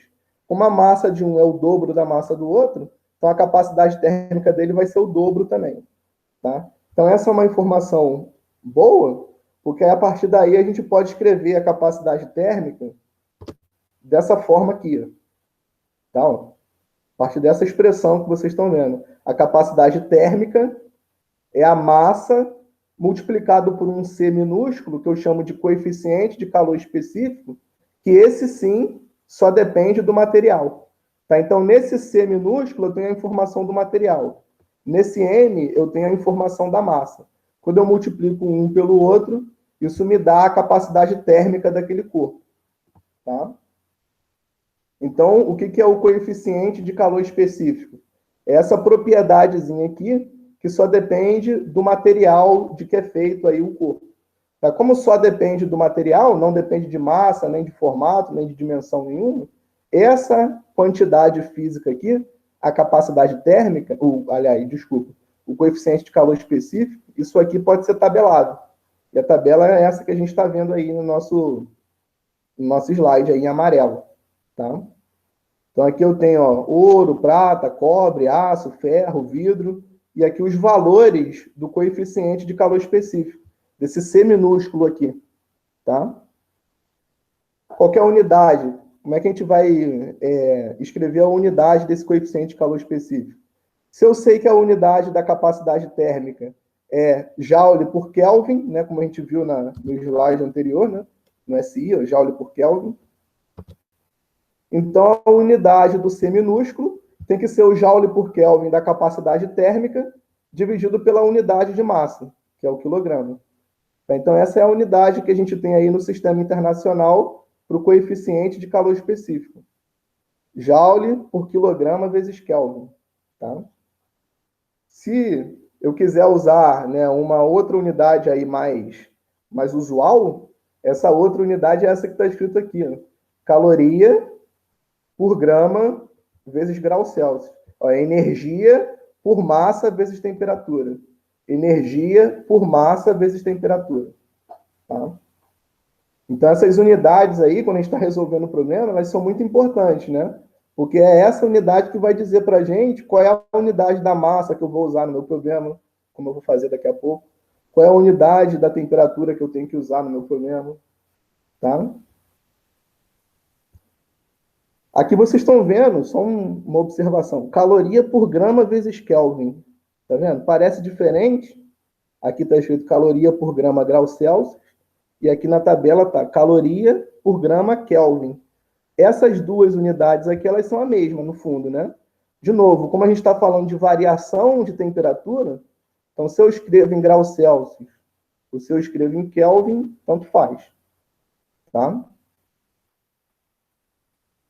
Como a massa de um é o dobro da massa do outro, então a capacidade térmica dele vai ser o dobro também. Tá? Então essa é uma informação boa, porque a partir daí a gente pode escrever a capacidade térmica dessa forma aqui. Tá? A partir dessa expressão que vocês estão vendo. A capacidade térmica é a massa multiplicado por um C minúsculo, que eu chamo de coeficiente de calor específico, que esse sim só depende do material. Tá? Então, nesse C minúsculo, eu tenho a informação do material. Nesse N, eu tenho a informação da massa. Quando eu multiplico um pelo outro, isso me dá a capacidade térmica daquele corpo. Tá? Então, o que é o coeficiente de calor específico? É essa propriedadezinha aqui, que só depende do material de que é feito aí o corpo. Tá? Como só depende do material, não depende de massa, nem de formato, nem de dimensão nenhuma, essa quantidade física aqui, a capacidade térmica, o coeficiente de calor específico, isso aqui pode ser tabelado. E a tabela é essa que a gente está vendo aí no nosso slide aí em amarelo. Tá? Então, aqui eu tenho ouro, prata, cobre, aço, ferro, vidro, e aqui os valores do coeficiente de calor específico, desse C minúsculo aqui, tá? Qual que é a unidade? Como é que a gente vai escrever a unidade desse coeficiente de calor específico? Se eu sei que a unidade da capacidade térmica é Joule por Kelvin, né, como a gente viu no slide anterior, né, no SI, Joule por Kelvin, então a unidade do C minúsculo tem que ser o Joule por Kelvin da capacidade térmica dividido pela unidade de massa, que é o quilograma. Então essa é a unidade que a gente tem aí no sistema internacional para o coeficiente de calor específico. Joule por quilograma vezes Kelvin. Tá? Se eu quiser usar, né, uma outra unidade aí mais usual, essa outra unidade é essa que está escrito aqui. Ó. Caloria por grama vezes grau Celsius. Ó, energia por massa vezes temperatura. Energia por massa vezes temperatura. Tá? Então, essas unidades aí, quando a gente está resolvendo o problema, elas são muito importantes, né? Porque é essa unidade que vai dizer para a gente qual é a unidade da massa que eu vou usar no meu problema, como eu vou fazer daqui a pouco. Qual é a unidade da temperatura que eu tenho que usar no meu problema. Tá? Aqui vocês estão vendo, só uma observação. Caloria por grama vezes Kelvin. Tá vendo? Parece diferente. Aqui está escrito caloria por grama grau Celsius. E aqui na tabela está caloria por grama Kelvin. Essas duas unidades aqui, elas são a mesma, no fundo, né? De novo, como a gente está falando de variação de temperatura, então se eu escrevo em grau Celsius, ou se eu escrevo em Kelvin, tanto faz. Tá?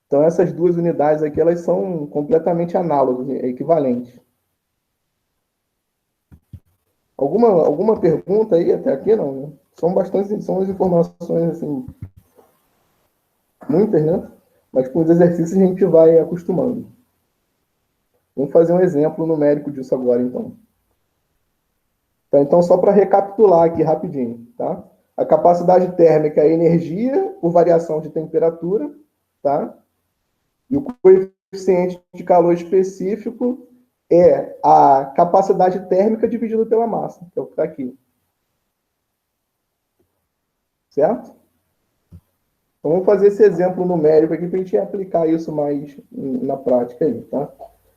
Então essas duas unidades aqui, elas são completamente análogas, equivalentes. Alguma pergunta aí até aqui, não? Né? São as informações, assim, muitas, né? Mas com os exercícios a gente vai acostumando. Vamos fazer um exemplo numérico disso agora, então. Então, só para recapitular aqui rapidinho, tá? A capacidade térmica é energia por variação de temperatura, tá? E o coeficiente de calor específico é a capacidade térmica dividida pela massa, que é o que está aqui. Certo? Então, vamos fazer esse exemplo numérico aqui para a gente aplicar isso mais na prática aí, tá?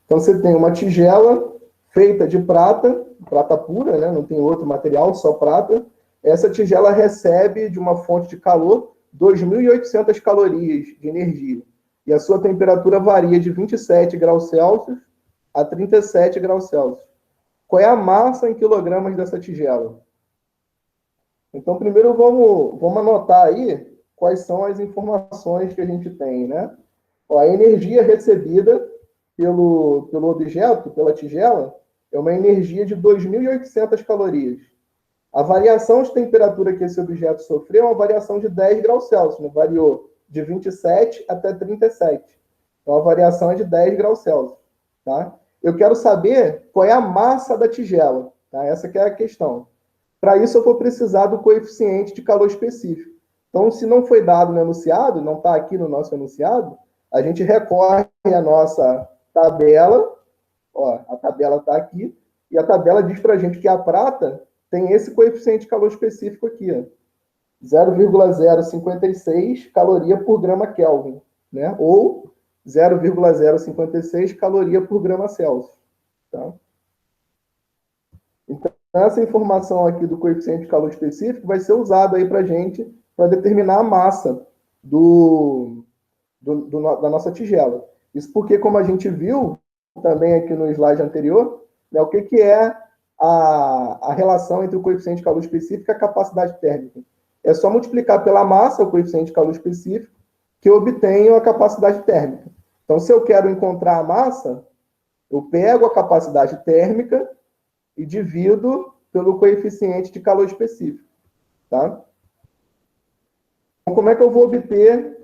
Então, você tem uma tigela feita de prata pura, né? Não tem outro material, só prata. Essa tigela recebe de uma fonte de calor 2.800 calorias de energia. E a sua temperatura varia de 27 graus Celsius a 37 graus Celsius. Qual é a massa em quilogramas dessa tigela? Então, primeiro vamos anotar aí quais são as informações que a gente tem, né? Ó, a energia recebida pelo objeto, pela tigela, é uma energia de 2.800 calorias. A variação de temperatura que esse objeto sofreu é uma variação de 10 graus Celsius, né? Variou de 27 até 37. Então, a variação é de 10 graus Celsius. Tá? Eu quero saber qual é a massa da tigela. Tá? Essa que é a questão. Para isso, eu vou precisar do coeficiente de calor específico. Então, se não foi dado no enunciado, não está aqui no nosso enunciado, a gente recorre à nossa tabela. Ó, a tabela está aqui. E a tabela diz para a gente que a prata tem esse coeficiente de calor específico aqui, ó. 0,056 caloria por grama Kelvin, né? Ou 0,056 caloria por grama Celsius. Tá? Então, essa informação aqui do coeficiente de calor específico vai ser usada aí para a gente para determinar a massa da nossa tigela. Isso porque, como a gente viu também aqui no slide anterior, né, o que é a relação entre o coeficiente de calor específico e a capacidade térmica? É só multiplicar pela massa, o coeficiente de calor específico, que eu obtenho a capacidade térmica. Então, se eu quero encontrar a massa, eu pego a capacidade térmica e divido pelo coeficiente de calor específico. Tá? Então, como é que eu vou obter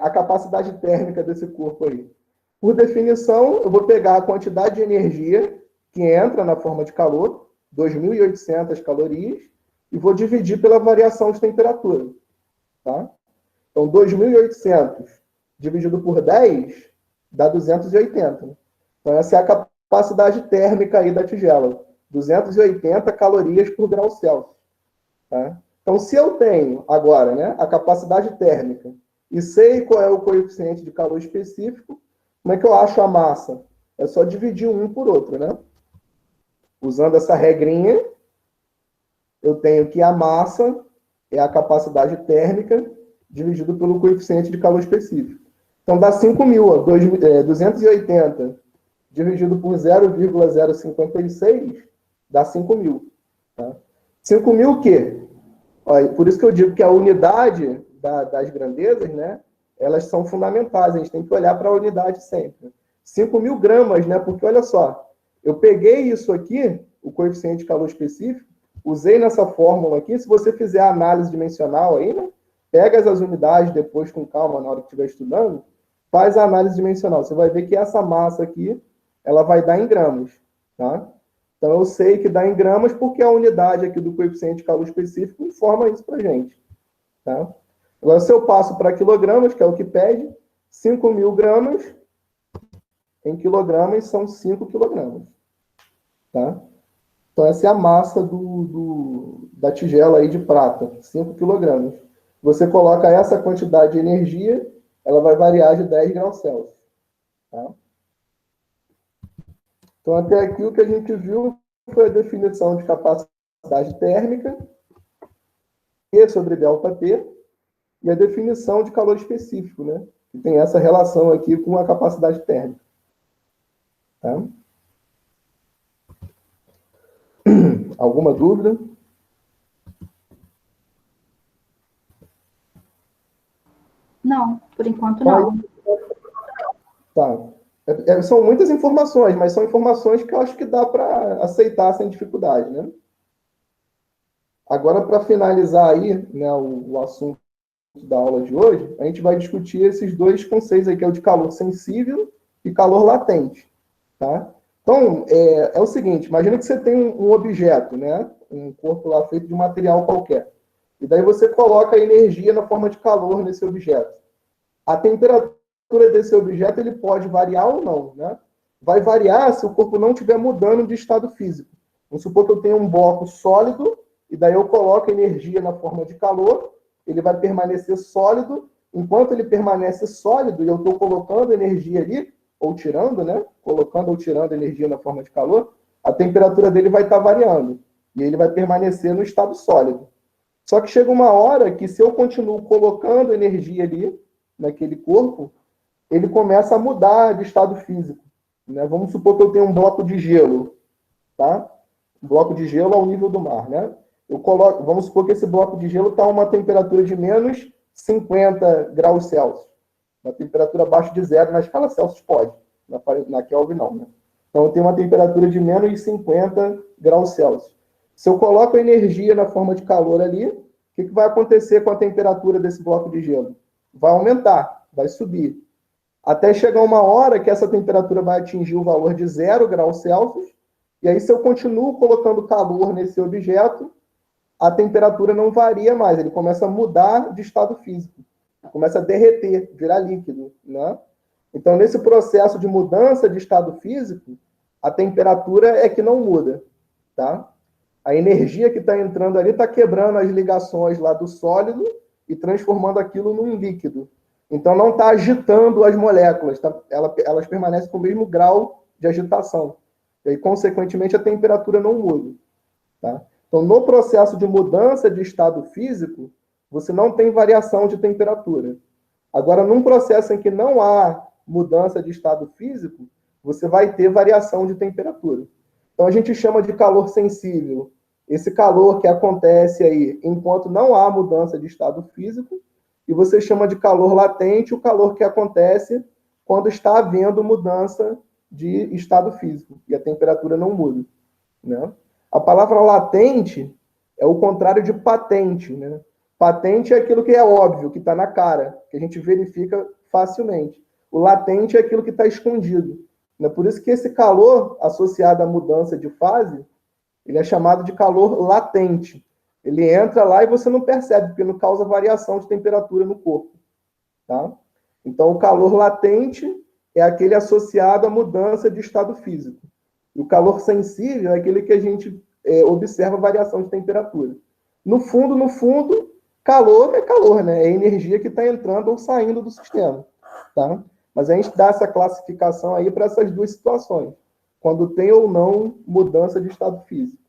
a capacidade térmica desse corpo aí? Por definição, eu vou pegar a quantidade de energia que entra na forma de calor, 2.800 calorias, e vou dividir pela variação de temperatura. Tá? Então, 2.800 dividido por 10 dá 280. Né? Então, essa é a capacidade térmica aí da tigela. 280 calorias por grau Celsius. Tá? Então, se eu tenho agora, né, a capacidade térmica e sei qual é o coeficiente de calor específico, como é que eu acho a massa? É só dividir um por outro, né? Usando essa regrinha, eu tenho que a massa é a capacidade térmica dividido pelo coeficiente de calor específico. Então, dá 5.000, ó, 280 dividido por 0,056 dá 5.000. Tá? 5.000 o quê? Ó, por isso que eu digo que a unidade das grandezas, né, elas são fundamentais, a gente tem que olhar para a unidade sempre. 5.000 gramas, né, porque olha só, eu peguei isso aqui, o coeficiente de calor específico, usei nessa fórmula aqui, se você fizer a análise dimensional aí, né, pega as unidades depois com calma na hora que estiver estudando, faz a análise dimensional, você vai ver que essa massa aqui, ela vai dar em gramas, tá? Então, eu sei que dá em gramas porque a unidade aqui do coeficiente de calor específico informa isso para a gente. Tá? Agora, se eu passo para quilogramas, que é o que pede, 5.000 gramas em quilogramas são 5 quilogramas. Tá? Então, essa é a massa da tigela aí de prata, 5 quilogramas. Você coloca essa quantidade de energia, ela vai variar de 10 graus Celsius. Tá? Então, até aqui o que a gente viu foi a definição de capacidade térmica, E sobre ΔT, e a definição de calor específico, né? Que tem essa relação aqui com a capacidade térmica. Tá? Alguma dúvida? Não, por enquanto não. Tá. São muitas informações, mas são informações que eu acho que dá para aceitar sem dificuldade, né? Agora, para finalizar aí, né, o assunto da aula de hoje, a gente vai discutir esses dois conceitos aí, que é o de calor sensível e calor latente, tá? Então, é o seguinte, imagina que você tem um objeto, né? Um corpo lá feito de um material qualquer. E daí você coloca energia na forma de calor nesse objeto. A temperatura desse objeto ele pode variar ou não, né? Vai variar se o corpo não estiver mudando de estado físico. Vamos supor que eu tenho um bloco sólido e daí eu coloco energia na forma de calor, ele vai permanecer sólido. Enquanto ele permanece sólido e eu estou colocando energia ali, ou tirando, né? Colocando ou tirando energia na forma de calor, a temperatura dele vai estar variando e ele vai permanecer no estado sólido. Só que chega uma hora que se eu continuo colocando energia ali, naquele corpo, ele começa a mudar de estado físico. Né? Vamos supor que eu tenho um bloco de gelo, tá? Um bloco de gelo ao nível do mar, né? Vamos supor que esse bloco de gelo está a uma temperatura de menos 50 graus Celsius. Uma temperatura abaixo de zero, na escala Celsius pode, na Kelvin não, né? Então eu tenho uma temperatura de menos 50 graus Celsius. Se eu coloco a energia na forma de calor ali, o que vai acontecer com a temperatura desse bloco de gelo? Vai aumentar, vai subir. Até chegar uma hora que essa temperatura vai atingir o valor de 0 graus Celsius, e aí se eu continuo colocando calor nesse objeto, a temperatura não varia mais, ele começa a mudar de estado físico, começa a derreter, virar líquido, né? Então, nesse processo de mudança de estado físico, a temperatura é que não muda, tá? A energia que está entrando ali está quebrando as ligações lá do sólido e transformando aquilo num líquido. Então, não está agitando as moléculas, elas permanecem com o mesmo grau de agitação. E aí, consequentemente, a temperatura não muda. Tá? Então, no processo de mudança de estado físico, você não tem variação de temperatura. Agora, num processo em que não há mudança de estado físico, você vai ter variação de temperatura. Então, a gente chama de calor sensível esse calor que acontece aí enquanto não há mudança de estado físico, e você chama de calor latente o calor que acontece quando está havendo mudança de estado físico, e a temperatura não muda. Né? A palavra latente é o contrário de patente. Né? Patente é aquilo que é óbvio, que está na cara, que a gente verifica facilmente. O latente é aquilo que está escondido. Né? Por isso que esse calor associado à mudança de fase, ele é chamado de calor latente. Ele entra lá e você não percebe, porque não causa variação de temperatura no corpo. Tá? Então, o calor latente é aquele associado à mudança de estado físico. E o calor sensível é aquele que a gente observa variação de temperatura. No fundo, calor é calor, né? É energia que está entrando ou saindo do sistema, tá? Mas a gente dá essa classificação aí para essas duas situações, quando tem ou não mudança de estado físico,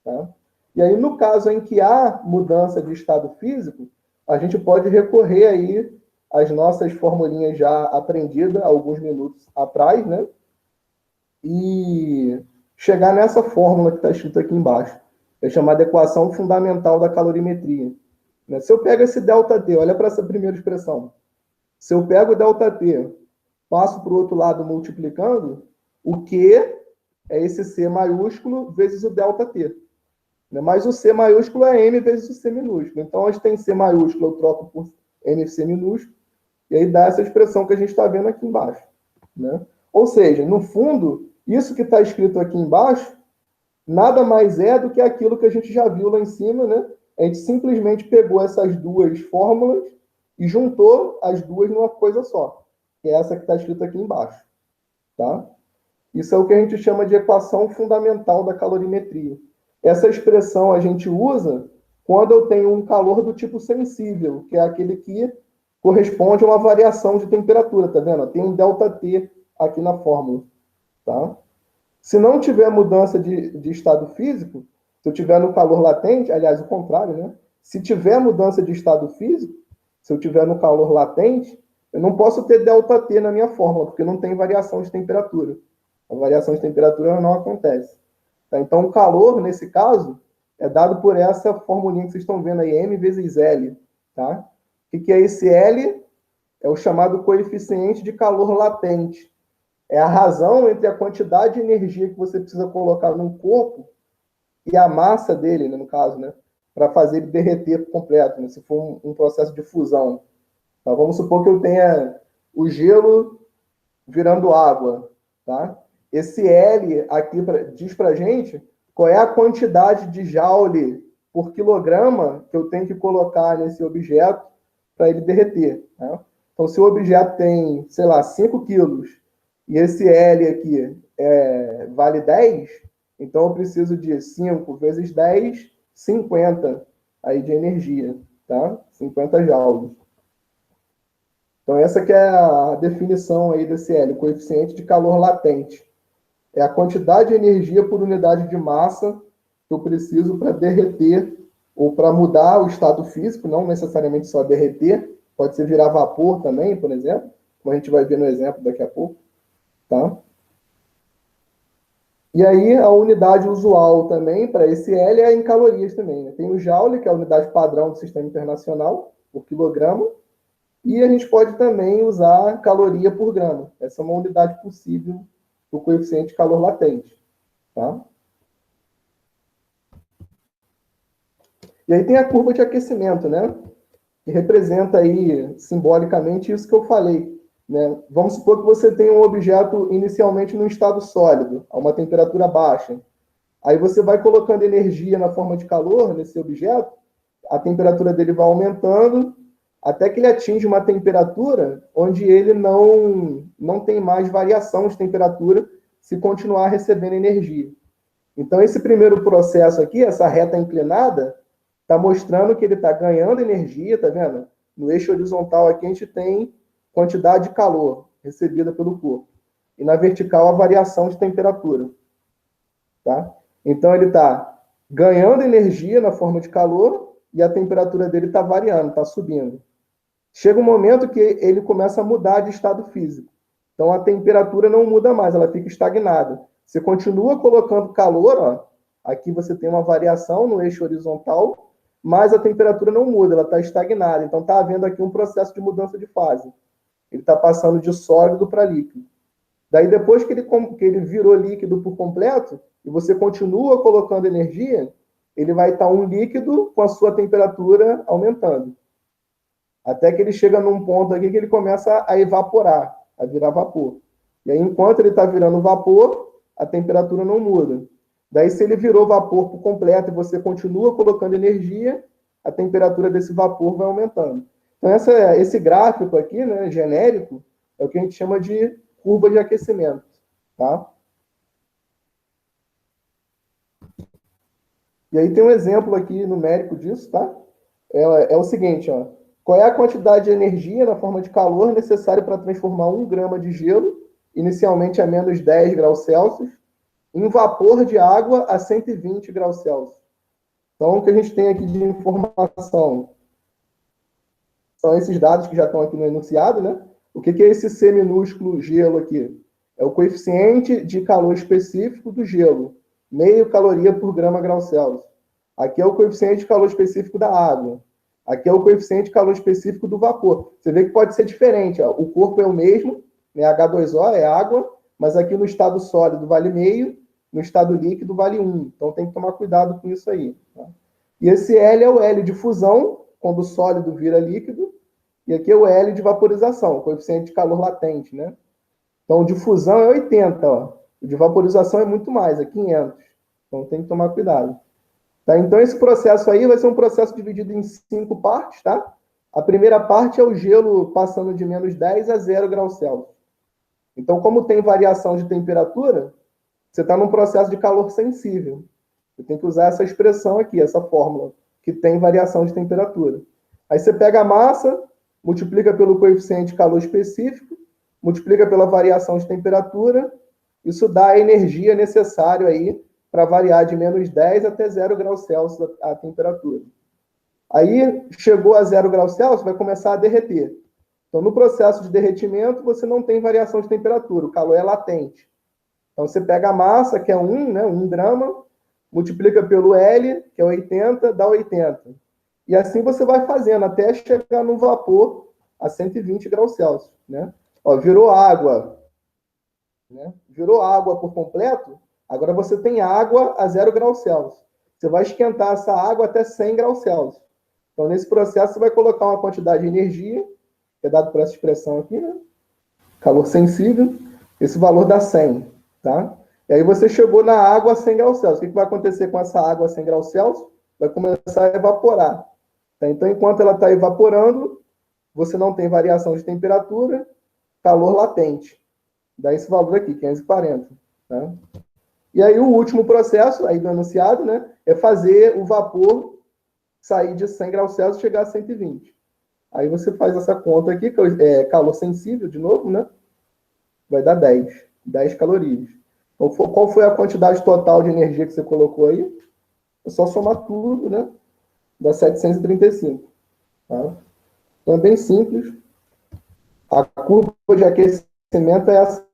tá? E aí, no caso em que há mudança de estado físico, a gente pode recorrer aí às nossas formulinhas já aprendidas alguns minutos atrás, né? E chegar nessa fórmula que está escrita aqui embaixo. É chamada equação fundamental da calorimetria. Se eu pego esse ΔT, olha para essa primeira expressão. Se eu pego o ΔT, passo para o outro lado multiplicando, o Q é esse C maiúsculo vezes o ΔT. Mas o C maiúsculo é M vezes o C minúsculo. Então, onde tem C maiúsculo, eu troco por MC minúsculo, e aí dá essa expressão que a gente está vendo aqui embaixo, né? Ou seja, no fundo, isso que está escrito aqui embaixo, nada mais é do que aquilo que a gente já viu lá em cima, né? A gente simplesmente pegou essas duas fórmulas e juntou as duas numa coisa só, que é essa que está escrita aqui embaixo, tá? Isso é o que a gente chama de equação fundamental da calorimetria. Essa expressão a gente usa quando eu tenho um calor do tipo sensível, que é aquele que corresponde a uma variação de temperatura, tá vendo? Tem um ΔT aqui na fórmula, tá? Se não tiver mudança de estado físico, se eu tiver no calor latente, aliás, o contrário, né? Se tiver mudança de estado físico, se eu tiver no calor latente, eu não posso ter ΔT na minha fórmula, porque não tem variação de temperatura. A variação de temperatura não acontece. Tá? Então, o calor, nesse caso, é dado por essa formulinha que vocês estão vendo aí, M vezes L. Tá? O que é esse L? É o chamado coeficiente de calor latente. É a razão entre a quantidade de energia que você precisa colocar num corpo e a massa dele, né, no caso, né, para fazer ele derreter por completo, né, se for um processo de fusão. Tá? Vamos supor que eu tenha o gelo virando água. Tá? Esse L aqui diz para a gente qual é a quantidade de joule por quilograma que eu tenho que colocar nesse objeto para ele derreter. Tá? Então, se o objeto tem, sei lá, 5 quilos e esse L aqui vale 10, então eu preciso de 5 vezes 10, 50 aí de energia, tá? 50 joules. Então, essa que é a definição aí desse L, coeficiente de calor latente. É a quantidade de energia por unidade de massa que eu preciso para derreter ou para mudar o estado físico, não necessariamente só derreter, pode ser virar vapor também, por exemplo, como a gente vai ver no exemplo daqui a pouco. Tá? E aí, a unidade usual também para esse L é em calorias também. Né? Tem o Joule, que é a unidade padrão do Sistema Internacional, por quilograma, e a gente pode também usar caloria por grama. Essa é uma unidade possível do coeficiente de calor latente. Tá? E aí tem a curva de aquecimento, né? Que representa aí, simbolicamente, isso que eu falei. Né? Vamos supor que você tem um objeto inicialmente num estado sólido, a uma temperatura baixa. Aí você vai colocando energia na forma de calor nesse objeto, a temperatura dele vai aumentando, até que ele atinge uma temperatura onde ele não tem mais variação de temperatura se continuar recebendo energia. Então, esse primeiro processo aqui, essa reta inclinada, está mostrando que ele está ganhando energia, tá vendo? No eixo horizontal aqui a gente tem quantidade de calor recebida pelo corpo. E na vertical, a variação de temperatura. Tá? Então, ele está ganhando energia na forma de calor e a temperatura dele está variando, está subindo. Chega um momento que ele começa a mudar de estado físico. Então, a temperatura não muda mais, ela fica estagnada. Você continua colocando calor, ó, aqui você tem uma variação no eixo horizontal, mas a temperatura não muda, ela está estagnada. Então, está havendo aqui um processo de mudança de fase. Ele está passando de sólido para líquido. Daí, depois que ele virou líquido por completo, e você continua colocando energia, ele vai estar um líquido com a sua temperatura aumentando. Até que ele chega num ponto aqui que ele começa a evaporar, a virar vapor. E aí, enquanto ele está virando vapor, a temperatura não muda. Daí, se ele virou vapor por completo e você continua colocando energia, a temperatura desse vapor vai aumentando. Então, esse gráfico aqui, né, genérico, é o que a gente chama de curva de aquecimento, tá? E aí tem um exemplo aqui numérico disso, tá? É o seguinte, ó. Qual é a quantidade de energia na forma de calor necessária para transformar 1 grama de gelo, inicialmente a menos 10 graus Celsius, em vapor de água a 120 graus Celsius? Então, o que a gente tem aqui de informação são esses dados que já estão aqui no enunciado, né? O que é esse C minúsculo gelo aqui? É o coeficiente de calor específico do gelo, meio caloria por grama grau Celsius. Aqui é o coeficiente de calor específico da água. Aqui é o coeficiente de calor específico do vapor. Você vê que pode ser diferente. Ó. O corpo é o mesmo, né? H2O é água, mas aqui no estado sólido vale meio, no estado líquido vale 1. Então tem que tomar cuidado com isso aí. Tá? E esse L é o L de fusão, quando o sólido vira líquido, e aqui é o L de vaporização, o coeficiente de calor latente, né? Então, o de fusão é 80, ó. O de vaporização é muito mais, é 500. Então, tem que tomar cuidado. Tá? Então, esse processo aí vai ser um processo dividido em 5 partes, tá? A primeira parte é o gelo passando de menos 10 a 0 graus Celsius. Então, como tem variação de temperatura, você está num processo de calor sensível. Você tem que usar essa expressão aqui, essa fórmula, que tem variação de temperatura. Aí você pega a massa, multiplica pelo coeficiente de calor específico, multiplica pela variação de temperatura, isso dá a energia necessária aí para variar de menos 10 até 0 graus Celsius a temperatura. Aí, chegou a 0 graus Celsius, vai começar a derreter. Então, no processo de derretimento, você não tem variação de temperatura, o calor é latente. Então, você pega a massa, que é 1, né, 1 grama, multiplica pelo L, que é 80, dá 80. E assim você vai fazendo até chegar no vapor a 120 graus Celsius, né? Ó, virou água, né? Virou água por completo, agora você tem água a 0 graus Celsius. Você vai esquentar essa água até 100 graus Celsius. Então, nesse processo, você vai colocar uma quantidade de energia, que é dado por essa expressão aqui, né? Calor sensível, esse valor dá 100, tá? E aí você chegou na água a 100 graus Celsius. O que vai acontecer com essa água a 100 graus Celsius? Vai começar a evaporar. Tá? Então, enquanto ela está evaporando, você não tem variação de temperatura, calor latente. Dá esse valor aqui, 540. Tá? E aí o último processo, aí do enunciado, né, é fazer o vapor sair de 100 graus Celsius e chegar a 120. Aí você faz essa conta aqui, que é calor sensível, de novo, né? Vai dar 10 calorias. Então, qual foi a quantidade total de energia que você colocou aí? É só somar tudo, né? Dá 735. Tá? Então, é bem simples. A curva de aquecimento é essa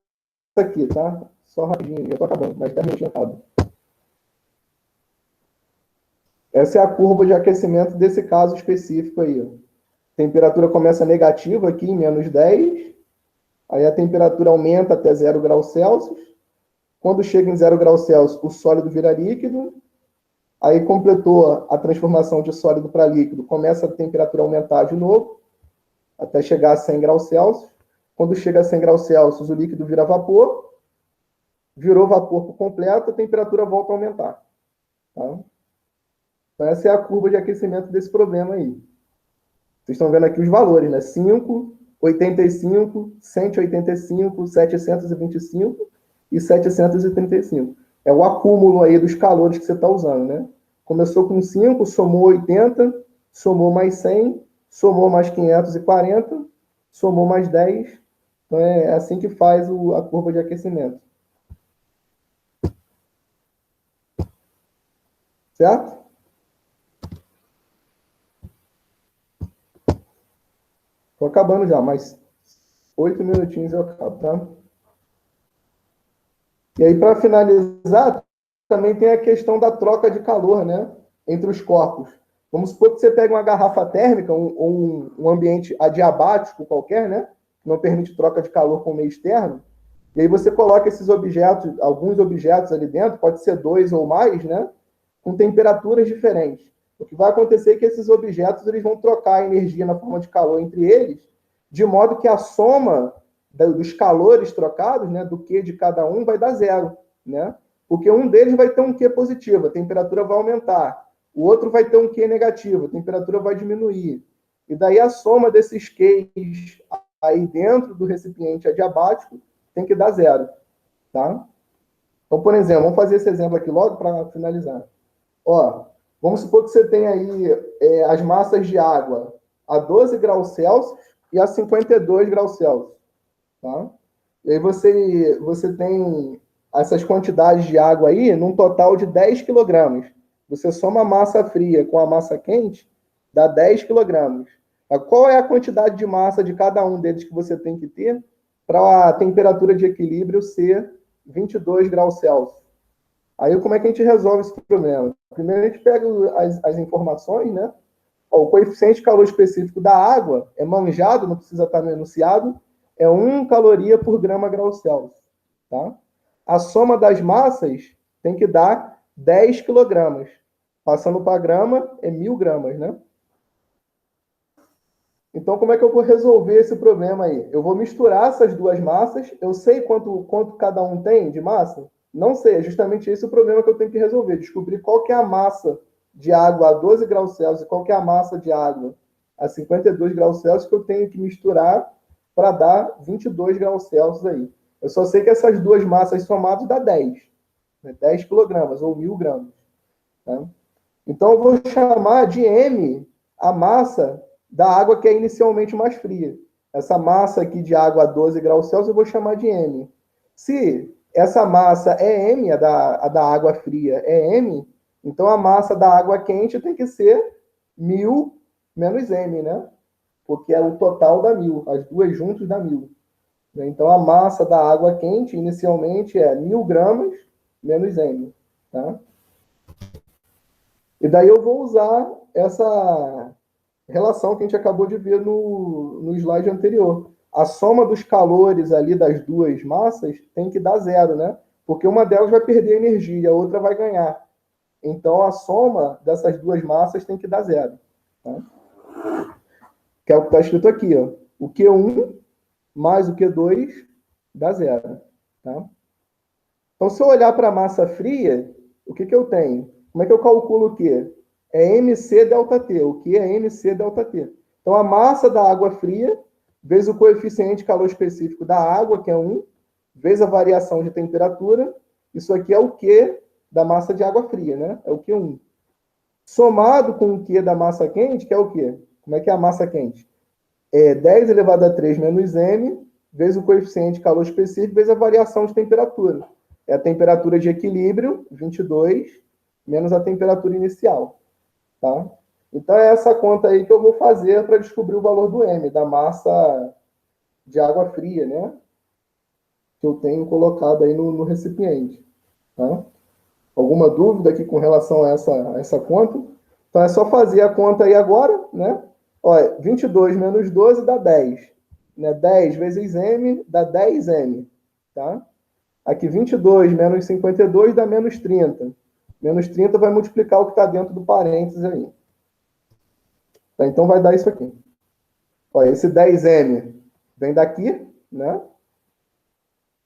aqui, tá? Só rapidinho, eu tô acabando, mas 10 minutinhos acaba. Essa é a curva de aquecimento desse caso específico aí. Ó. Temperatura começa negativa aqui em menos 10, aí a temperatura aumenta até 0 graus Celsius. Quando chega em 0 graus Celsius, o sólido vira líquido. Aí completou a transformação de sólido para líquido, começa a temperatura a aumentar de novo, até chegar a 100 graus Celsius. Quando chega a 100 graus Celsius, o líquido vira vapor. Virou vapor por completo, a temperatura volta a aumentar. Tá? Então, essa é a curva de aquecimento desse problema aí. Vocês estão vendo aqui os valores, né? 5, 85, 185, 725 e 735. É o acúmulo aí dos calores que você está usando, né? Começou com 5, somou 80, somou mais 100, somou mais 540, somou mais 10. Então, é assim que faz a curva de aquecimento. Certo? Estou acabando já, mais 8 minutinhos eu acabo, tá? E aí, para finalizar, também tem a questão da troca de calor, né? Entre os corpos. Vamos supor que você pega uma garrafa térmica ou um ambiente adiabático qualquer, né? Que não permite troca de calor com o meio externo. E aí você coloca esses objetos, alguns objetos ali dentro, pode ser 2 ou mais, né? Com temperaturas diferentes. O que vai acontecer é que esses objetos eles vão trocar a energia na forma de calor entre eles, de modo que a soma dos calores trocados, né, do Q de cada um, vai dar 0. Né? Porque um deles vai ter um Q positivo, a temperatura vai aumentar. O outro vai ter um Q negativo, a temperatura vai diminuir. E daí a soma desses Qs aí dentro do recipiente adiabático tem que dar zero, tá? Então, por exemplo, vamos fazer esse exemplo aqui logo para finalizar. Ó, vamos supor que você tem aí as massas de água a 12 graus Celsius e a 52 graus Celsius, tá? E aí você tem essas quantidades de água aí num total de 10 quilogramas. Você soma a massa fria com a massa quente, dá 10 quilogramas. Qual é a quantidade de massa de cada um deles que você tem que ter para a temperatura de equilíbrio ser 22 graus Celsius? Aí como é que a gente resolve esse problema? Primeiro a gente pega as informações, né? O coeficiente de calor específico da água é manjado, não precisa estar no enunciado, é 1 caloria por grama grau Celsius. Tá? A soma das massas tem que dar 10 quilogramas. Passando para grama, é 1.000 gramas, né? Então, como é que eu vou resolver esse problema aí? Eu vou misturar essas duas massas. Eu sei quanto cada um tem de massa? Não sei. É justamente esse o problema que eu tenho que resolver. Descobrir qual que é a massa de água a 12 graus Celsius e qual que é a massa de água a 52 graus Celsius que eu tenho que misturar para dar 22 graus Celsius aí. Eu só sei que essas duas massas somadas dá 10. Né? 10 quilogramas ou 1.000 gramas. Tá? Então, eu vou chamar de M a massa da água que é inicialmente mais fria. Essa massa aqui de água a 12 graus Celsius eu vou chamar de M. Se essa massa é M, a da água fria é M, então a massa da água quente tem que ser 1.000 menos M, né? Porque é o total da 1.000, as duas juntas dá 1.000. Então a massa da água quente inicialmente é 1.000 gramas menos M, tá? E daí eu vou usar essa relação que a gente acabou de ver no slide anterior. A soma dos calores ali das duas massas tem que dar zero, né? Porque uma delas vai perder energia e a outra vai ganhar. Então, a soma dessas duas massas tem que dar zero. Tá? Que é o que está escrito aqui. Ó. O Q1 mais o Q2 dá zero. Tá? Então, se eu olhar para a massa fria, o que eu tenho? Como é que eu calculo o Q? É MC delta T. O Q é MC delta T. Então, a massa da água fria vezes o coeficiente de calor específico da água, que é 1, vezes a variação de temperatura. Isso aqui é o Q da massa de água fria, né? É o Q1. Somado com o Q da massa quente, que é o quê? Como é que é a massa quente? É 10 elevado a 3 menos M, vezes o coeficiente de calor específico, vezes a variação de temperatura. É a temperatura de equilíbrio, 22, menos a temperatura inicial. Tá? Então, é essa conta aí que eu vou fazer para descobrir o valor do M, da massa de água fria, né? Que eu tenho colocado aí no recipiente. Tá? Alguma dúvida aqui com relação a essa conta? Então, é só fazer a conta aí agora, né? Olha, 22 menos 12 dá 10. Né? 10 vezes M dá 10M. Tá? Aqui, 22 menos 52 dá menos 30. Menos 30 vai multiplicar o que está dentro do parênteses aí. Tá? Então, vai dar isso aqui. Olha, esse 10M vem daqui, né?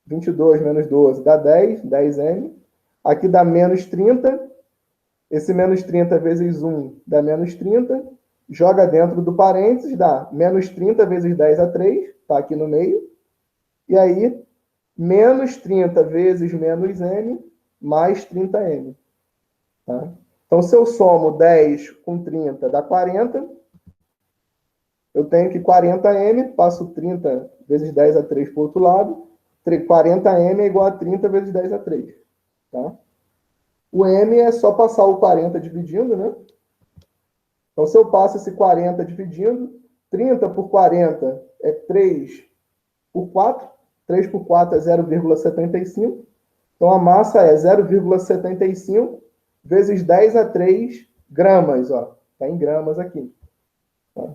22 menos 12 dá 10, 10M. Aqui dá menos 30. Esse menos 30 vezes 1 dá menos 30. Joga dentro do parênteses, dá menos 30 vezes 10 a 3. Está aqui no meio. E aí, menos 30 vezes menos M, mais 30M. Tá? Então, se eu somo 10 com 30, dá 40. Eu tenho que 40M, passo 30 vezes 10 a 3 para o outro lado. 40M é igual a 30 vezes 10 a 3. Tá? O M é só passar o 40 dividindo, né? Então, se eu passo esse 40 dividindo, 30 por 40 é 3 por 4. 3 por 4 é 0,75. Então, a massa é 0,75 vezes 10 a 3 gramas. Está em gramas aqui. Tá?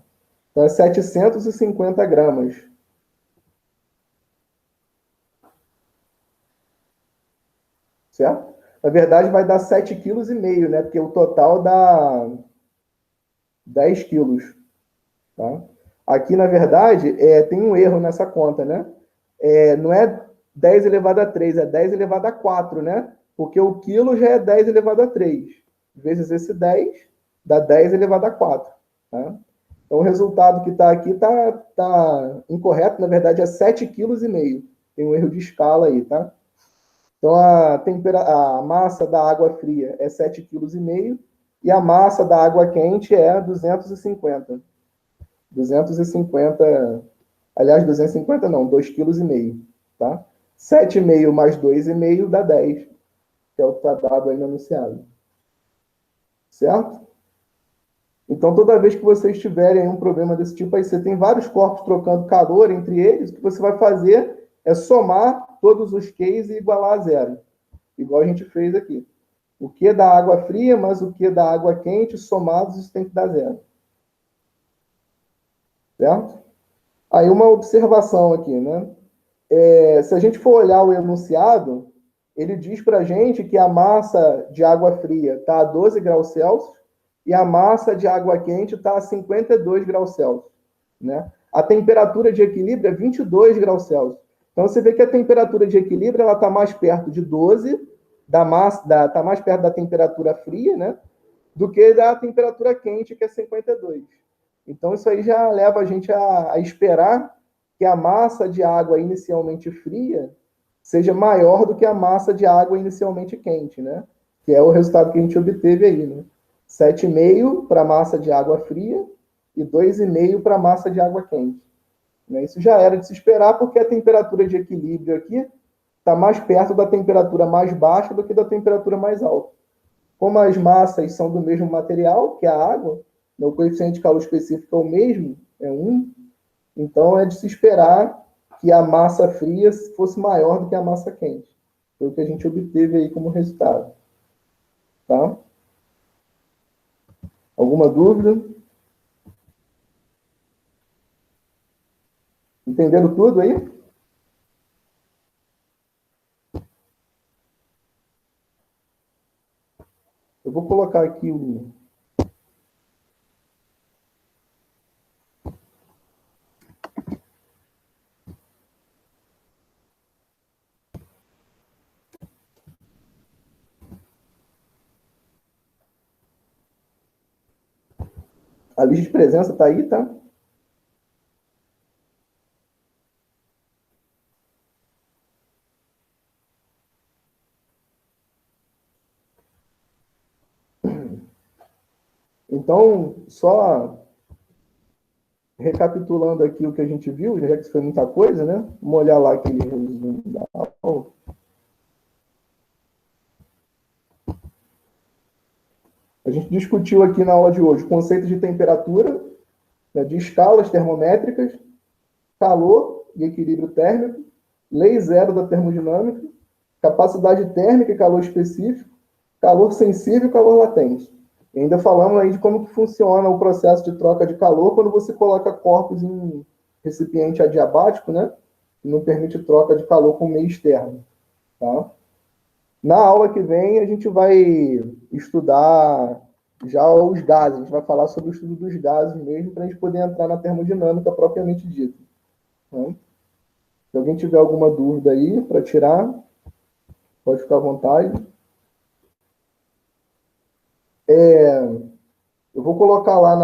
Então, é 750 gramas. Certo? Na verdade, vai dar 7,5 kg, né? Porque o total dá 10 quilos. Tá? Aqui, na verdade, tem um erro nessa conta, né? Não é 10 elevado a 3, é 10 elevado a 4, né? Porque o quilo já é 10 elevado a 3. Vezes esse 10, dá 10 elevado a 4. Tá? Então, o resultado que está aqui está incorreto. Na verdade, é 7,5 kg. tem um erro de escala aí, tá? Então, a massa da água fria é 7,5 kg e a massa da água quente é 250. 250, aliás, 250 não, 2,5 kg, tá? 7,5 mais 2,5 dá 10, que é o que está dado aí no anunciado. Certo? Então, toda vez que vocês tiverem um problema desse tipo, aí você tem vários corpos trocando calor entre eles, o que você vai fazer é somar todos os Qs e igualar a zero. Igual a gente fez aqui. O Q da água fria mais o Q da água quente, somados, isso tem que dar zero. Certo? Aí uma observação aqui, né? Se a gente for olhar o enunciado, ele diz para a gente que a massa de água fria está a 12 graus Celsius e a massa de água quente está a 52 graus Celsius. Né? A temperatura de equilíbrio é 22 graus Celsius. Então, você vê que a temperatura de equilíbrio está mais perto de 12, está mais perto da temperatura fria, né? Do que da temperatura quente, que é 52. Então, isso aí já leva a gente a esperar que a massa de água inicialmente fria seja maior do que a massa de água inicialmente quente, né? Que é o resultado que a gente obteve aí, né? 7,5 para a massa de água fria e 2,5 para a massa de água quente. Isso já era de se esperar, porque a temperatura de equilíbrio aqui está mais perto da temperatura mais baixa do que da temperatura mais alta. Como as massas são do mesmo material, que é a água, o coeficiente de calor específico é o mesmo, é 1, então é de se esperar que a massa fria fosse maior do que a massa quente. Foi o que a gente obteve aí como resultado. Tá? Alguma dúvida? Entenderam tudo aí? Eu vou colocar aqui a lista de presença, está aí, tá? Então, só recapitulando aqui o que a gente viu, já que isso foi muita coisa, né? Vamos olhar lá aquele resumo da aula. A gente discutiu aqui na aula de hoje o conceito de temperatura, né, de escalas termométricas, calor e equilíbrio térmico, lei zero da termodinâmica, capacidade térmica e calor específico, calor sensível e calor latente. E ainda falamos aí de como que funciona o processo de troca de calor quando você coloca corpos em recipiente adiabático, né? Que não permite troca de calor com o meio externo. Tá? Na aula que vem, a gente vai estudar já os gases. A gente vai falar sobre o estudo dos gases mesmo, para a gente poder entrar na termodinâmica propriamente dita. Tá? Se alguém tiver alguma dúvida aí para tirar, pode ficar à vontade. Eu vou colocar lá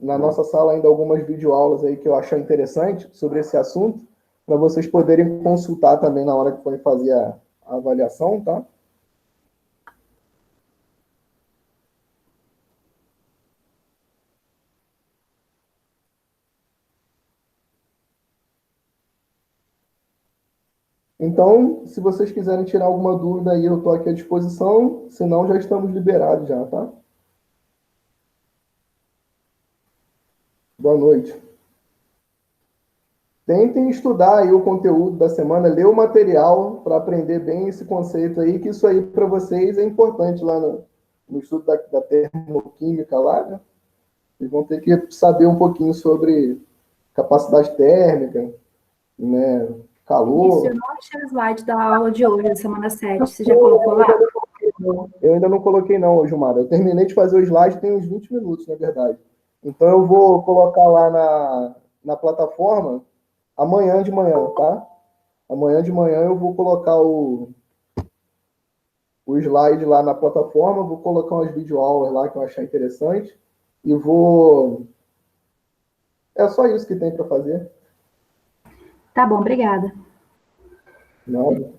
na nossa sala ainda algumas videoaulas aí que eu achar interessante sobre esse assunto, para vocês poderem consultar também na hora que forem fazer a avaliação, tá? Então, se vocês quiserem tirar alguma dúvida aí, eu estou aqui à disposição, senão já estamos liberados já, tá? Boa noite. Tentem estudar aí o conteúdo da semana, ler o material para aprender bem esse conceito aí, que isso aí para vocês é importante lá no estudo da termoquímica lá, né? Vocês vão ter que saber um pouquinho sobre capacidade térmica, né? Calor. Isso, eu não achei o slide da aula de hoje, da semana 7. Você já colocou lá? Eu ainda não coloquei não, Gilmar. Eu terminei de fazer o slide tem uns 20 minutos, na verdade. Então eu vou colocar lá na plataforma amanhã de manhã, tá? Amanhã de manhã eu vou colocar o slide lá na plataforma, vou colocar umas videoaulas lá que eu achar interessante e vou... É só isso que tem para fazer. Tá bom, obrigada. Nada.